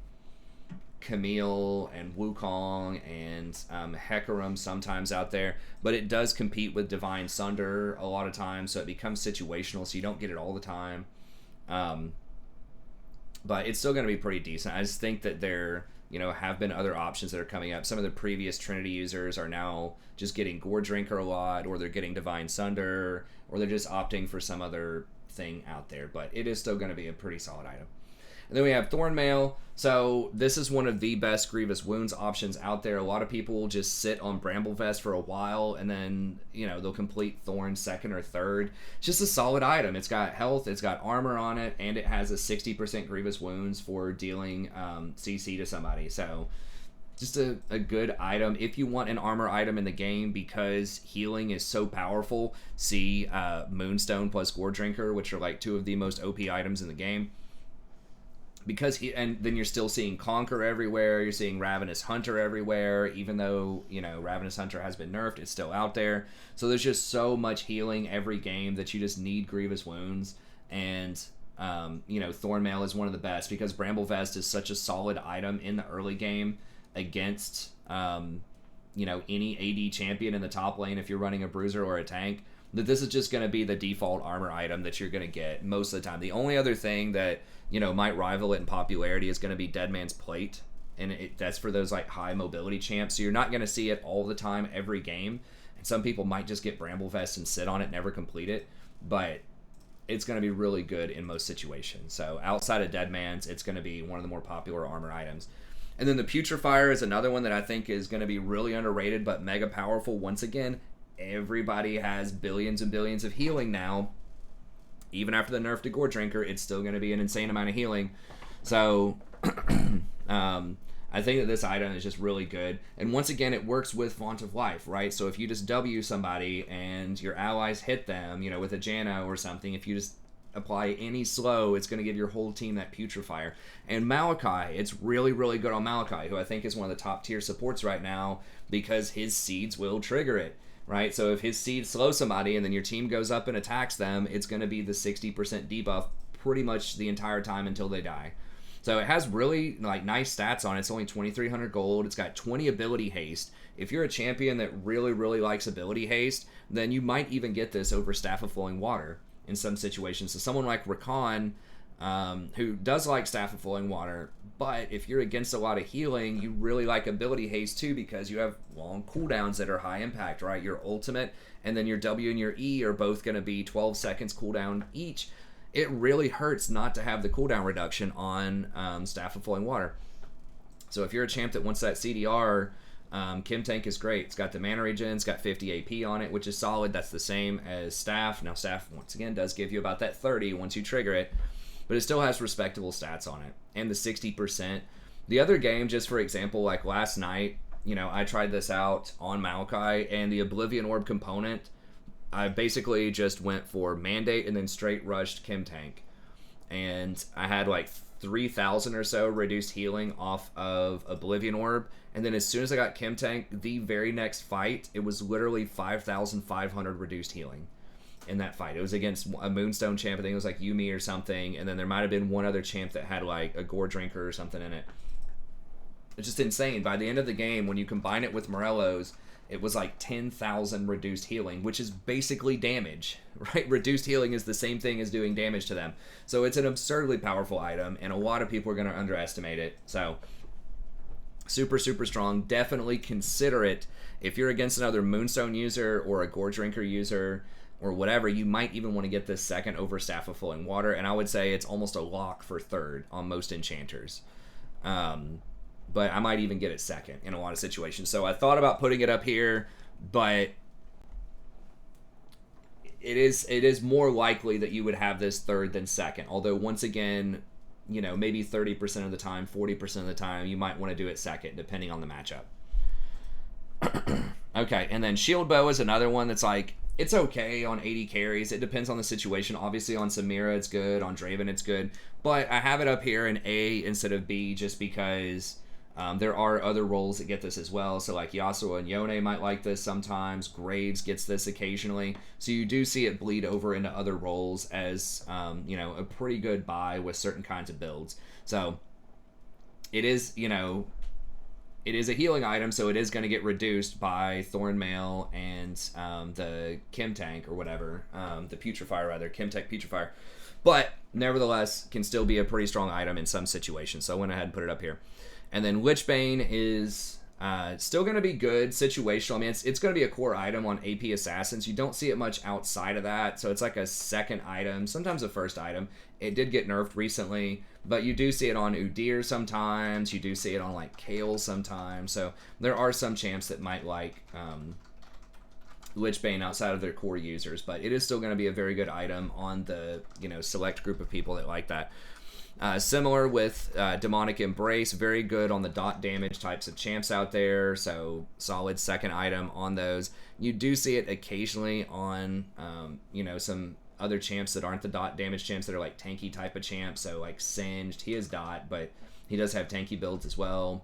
[SPEAKER 1] Camille and Wukong and Hecarim sometimes out there, but it does compete with Divine Sunder a lot of times, so it becomes situational, so you don't get it all the time. But it's still going to be pretty decent. I just think that there, you know, have been other options that are coming up. Some of the previous Trinity users are now just getting Gore Drinker a lot, or they're getting Divine Sunder, or they're just opting for some other thing out there, but it is still going to be a pretty solid item. And then we have Thornmail. So this is one of the best Grievous Wounds options out there. A lot of people will just sit on Bramble Vest for a while, and then, you know, they'll complete Thorn second or third. It's just a solid item. It's got health, it's got armor on it, and it has a 60% Grievous Wounds for dealing CC to somebody. So just a good item. If you want an armor item in the game because healing is so powerful, see Moonstone plus Gore Drinker, which are like two of the most OP items in the game. And then you're still seeing Conquer everywhere, you're seeing Ravenous Hunter everywhere, even though, you know, Ravenous Hunter has been nerfed, it's still out there. So there's just so much healing every game that you just need Grievous Wounds. And, you know, Thornmail is one of the best because Bramble Vest is such a solid item in the early game against, you know, any AD champion in the top lane if you're running a Bruiser or a tank. that this is just going to be the default armor item that you're going to get most of the time. The only other thing that, you know, might rival it in popularity is going to be Dead Man's Plate, and that's for those like high mobility champs. So you're not going to see it all the time every game, and some people might just get Bramble Vest and sit on it, never complete it, but it's going to be really good in most situations. So outside of Dead Man's, it's going to be one of the more popular armor items. And then the Putrefier is another one that I think is going to be really underrated but mega powerful. Once again, everybody has billions and billions of healing now. Even after the nerf to Gore Drinker, it's still going to be an insane amount of healing. So I think that this item is just really good. And once again, it works with Font of Life, right? So if you just W somebody and your allies hit them, you know, with a Jano or something, if you just apply any slow, it's going to give your whole team that Putrefier. And Malachi, it's really, really good on Malachi, who I think is one of the top tier supports right now because his seeds will trigger it, right? So if his seeds slow somebody and then your team goes up and attacks them, it's going to be the 60% debuff pretty much the entire time until they die. So it has really like nice stats on it. It's only 2,300 gold. It's got 20 ability haste. If you're a champion that really, really likes ability haste, then you might even get this over Staff of Flowing Water in some situations. So someone like Rakan, who does like Staff of Flowing Water, but if you're against a lot of healing, you really like ability haste too because you have long cooldowns that are high impact, right? Your ultimate and then your W and your E are both going to be 12 seconds cooldown each. It really hurts not to have the cooldown reduction on Staff of Flowing Water. So if you're a champ that wants that CDR, Kim Tank is great. It's got the mana regen, it's got 50 AP on it, which is solid. That's the same as Staff. Now Staff, once again, does give you about that 30 once you trigger it, but it still has respectable stats on it. And the 60%. The other game, just for example, like last night, you know, I tried this out on Maokai, and the Oblivion Orb component, I basically just went for Mandate and then straight rushed Kim Tank. And I had like 3,000 or so reduced healing off of Oblivion Orb. And then as soon as I got Kim Tank, the very next fight, it was literally 5,500 reduced healing in that fight. It was against a Moonstone champ. I think it was like Yumi or something. And then there might have been one other champ that had like a Gore Drinker or something in it. It's just insane. By the end of the game, when you combine it with Morello's, it was like 10,000 reduced healing, which is basically damage, right? Reduced healing is the same thing as doing damage to them. So it's an absurdly powerful item, and a lot of people are going to underestimate it. So super, super strong. Definitely consider it. If you're against another Moonstone user or a Gore Drinker user or whatever, you might even want to get this second over Staff of Flowing Water, and I would say it's almost a lock for third on most enchanters. But I might even get it second in a lot of situations. So I thought about putting it up here, but it is more likely that you would have this third than second. Although, once again, you know, maybe 30% of the time, 40% of the time, you might want to do it second, depending on the matchup. Okay, and then Shield Bow is another one that's like, it's okay on 80 carries. It depends on the situation. Obviously, on Samira, it's good. On Draven, it's good. But I have it up here in A instead of B just because there are other roles that get this as well. So like Yasuo and Yone might like this sometimes. Graves gets this occasionally. So you do see it bleed over into other roles as, you know, a pretty good buy with certain kinds of builds. So it is, you know, it is a healing item, so it is going to get reduced by Thornmail and the Kim Tank or whatever. The Putrefier, rather. Kim Tank Putrefier. But nevertheless, can still be a pretty strong item in some situations. So I went ahead and put it up here. And then Lichbane is still going to be good situational. I mean, it's going to be a core item on AP Assassins. You don't see it much outside of that, so it's like a second item, sometimes a first item. It did get nerfed recently, but you do see it on Udyr sometimes. You do see it on, like, Kayle sometimes. So there are some champs that might like Lichbane outside of their core users, but it is still going to be a very good item on the, you know, select group of people that like that. Similar with Demonic Embrace, very good on the dot damage types of champs out there, so solid second item on those. You do see it occasionally on, you know, some other champs that aren't the dot damage champs that are like tanky type of champs, so like Singed, he is dot, but he does have tanky builds as well.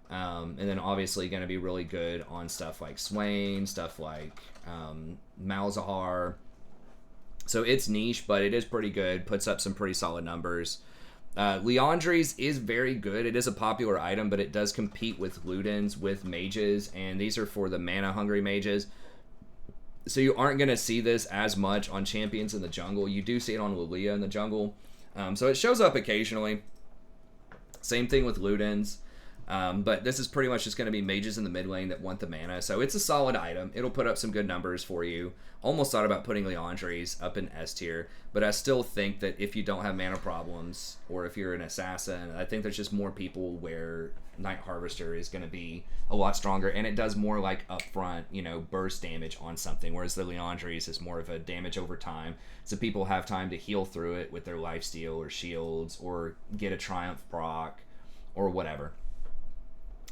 [SPEAKER 1] And then obviously going to be really good on stuff like Swain, stuff like Malzahar. So it's niche, but it is pretty good, puts up some pretty solid numbers. Liandry's is very good. It is a popular item, but it does compete with Ludens, with mages, and these are for the mana-hungry mages. So you aren't going to see this as much on champions in the jungle. You do see it on Lilia in the jungle. So it shows up occasionally. Same thing with Ludens. But this is pretty much just going to be mages in the mid lane that want the mana. So it's a solid item. It'll put up some good numbers for you. Almost thought about putting Leandre's up in S tier. But I still think that if you don't have mana problems, or if you're an assassin, I think there's just more people where Night Harvester is going to be a lot stronger. And it does more like upfront, burst damage on something. Whereas the Leandre's is more of a damage over time. So people have time to heal through it with their lifesteal or shields, or get a Triumph proc, or whatever.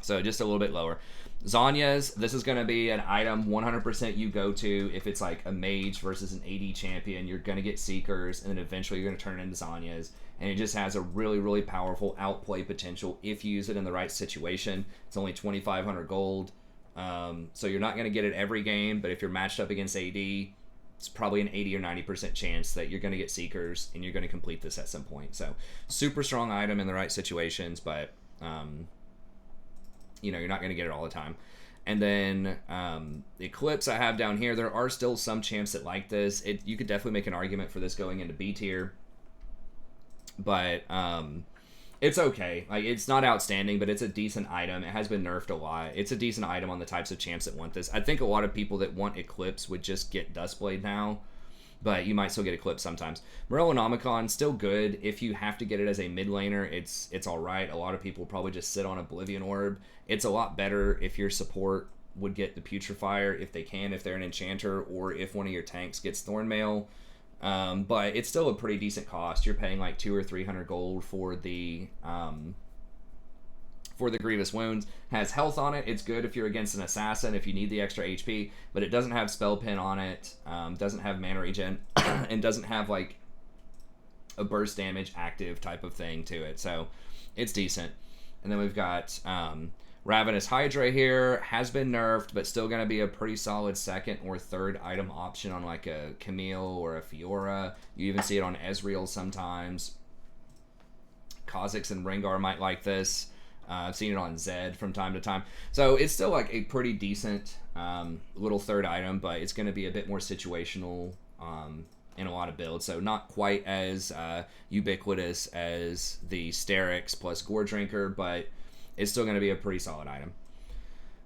[SPEAKER 1] So just a little bit lower. Zanya's, this is going to be an item 100% you go to if it's like a mage versus an AD champion. You're going to get Seekers, and then eventually you're going to turn it into Zanya's. And it just has a really, really powerful outplay potential if you use it in the right situation. It's only 2,500 gold. So you're not going to get it every game, but if you're matched up against AD, it's probably an 80 or 90% chance that you're going to get Seekers, and you're going to complete this at some point. So super strong item in the right situations, but... you're not going to get it all the time. And then Eclipse I have down here. There are still some champs that like this. You could definitely make an argument for this going into B tier. But it's okay. Like, it's not outstanding, but it's a decent item. It has been nerfed a lot. It's a decent item on the types of champs that want this. I think a lot of people that want Eclipse would just get Duskblade now. But you might still get Eclipse sometimes. Morellonomicon, still good. If you have to get it as a mid laner, it's alright. A lot of people probably just sit on Oblivion Orb. It's a lot better if your support would get the Putrefier, if they can, if they're an enchanter, or if one of your tanks gets Thornmail. But it's still a pretty decent cost. You're paying like 200 or 300 gold for the Grievous Wounds. Has health on it. It's good if you're against an assassin, if you need the extra HP, but it doesn't have spell pin on it, doesn't have mana regen, and doesn't have like a burst damage active type of thing to it. So it's decent. And then we've got Ravenous Hydra here. Has been nerfed, but still going to be a pretty solid second or third item option on like a Camille or a Fiora. You even see it on Ezreal sometimes. Kha'Zix and Rengar might like this. I've seen it on Zed from time to time. So it's still like a pretty decent little third item, but it's going to be a bit more situational in a lot of builds. So not quite as ubiquitous as the Sterix plus Gore Drinker, but it's still going to be a pretty solid item.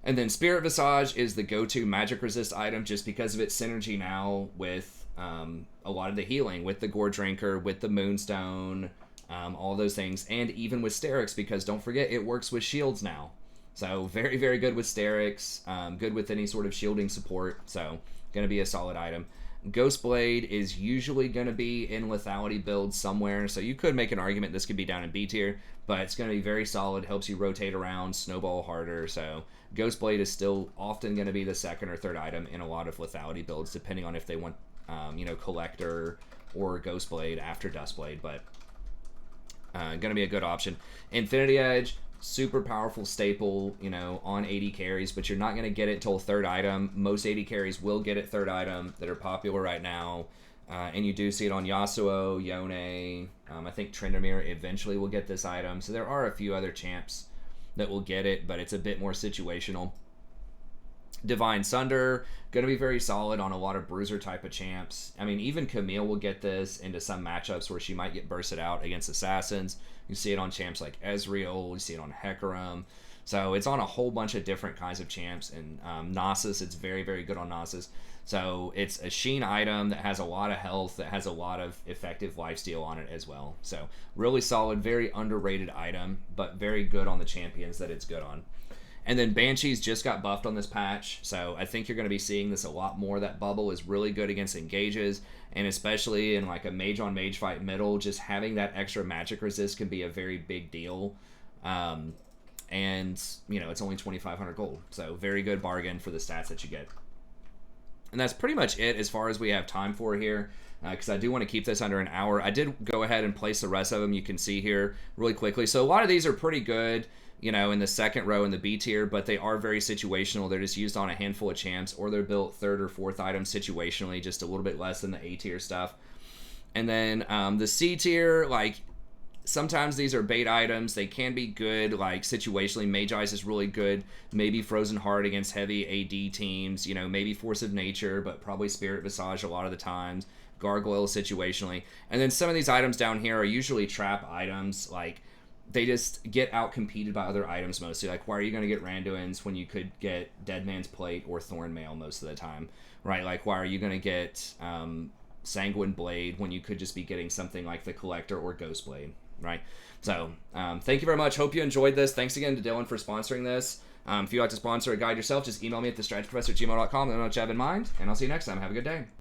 [SPEAKER 1] And then Spirit Visage is the go-to magic resist item just because of its synergy now with a lot of the healing, with the Gore Drinker, with the Moonstone, all those things, and even with Sterix, because don't forget, it works with shields now. So very, very good with Sterix, good with any sort of shielding support, so going to be a solid item. Ghostblade is usually going to be in lethality builds somewhere, so you could make an argument this could be down in B tier, but it's going to be very solid, helps you rotate around, snowball harder, so Ghostblade is still often going to be the second or third item in a lot of lethality builds, depending on if they want, Collector or Ghostblade after Duskblade, but going to be a good option. Infinity Edge, super powerful staple, on AD carries, but you're not going to get it till third item. Most AD carries will get it third item that are popular right now, and you do see it on Yasuo, Yone, I think Tryndamere eventually will get this item, so there are a few other champs that will get it, but it's a bit more situational. Divine Sunder, going to be very solid on a lot of Bruiser type of champs. I mean, even Camille will get this into some matchups where she might get bursted out against assassins. You see it on champs like Ezreal, you see it on Hecarim. So it's on a whole bunch of different kinds of champs. And Nasus, it's very, very good on Nasus. So it's a Sheen item that has a lot of health, that has a lot of effective lifesteal on it as well. So really solid, very underrated item, but very good on the champions that it's good on. And then Banshees just got buffed on this patch, so I think you're going to be seeing this a lot more. That bubble is really good against engages, and especially in like a mage-on-mage fight middle, just having that extra magic resist can be a very big deal. And, it's only 2,500 gold, so very good bargain for the stats that you get. And that's pretty much it as far as we have time for here, because I do want to keep this under an hour. I did go ahead and place the rest of them, you can see here really quickly. So a lot of these are pretty good, in the second row in the B tier, but they are very situational. They're just used on a handful of champs, or they're built third or fourth item situationally, just a little bit less than the A tier stuff. And then the C tier, like sometimes these are bait items. They can be good, like situationally. Mage Eyes is really good. Maybe Frozen Heart against heavy AD teams. You know, maybe Force of Nature, but probably Spirit Visage a lot of the times. Gargoyle situationally. And then some of these items down here are usually trap items. Like, they just get out-competed by other items mostly. Like, why are you going to get Randuin's when you could get Dead Man's Plate or Thornmail most of the time? Right? Like, why are you going to get Sanguine Blade when you could just be getting something like the Collector or Ghost Blade? Right? So, thank you very much. Hope you enjoyed this. Thanks again to Dylan for sponsoring this. If you'd like to sponsor a guide yourself, just email me at thestrategyprofessor@gmail.com. Let me know what you have in mind, and I'll see you next time. Have a good day.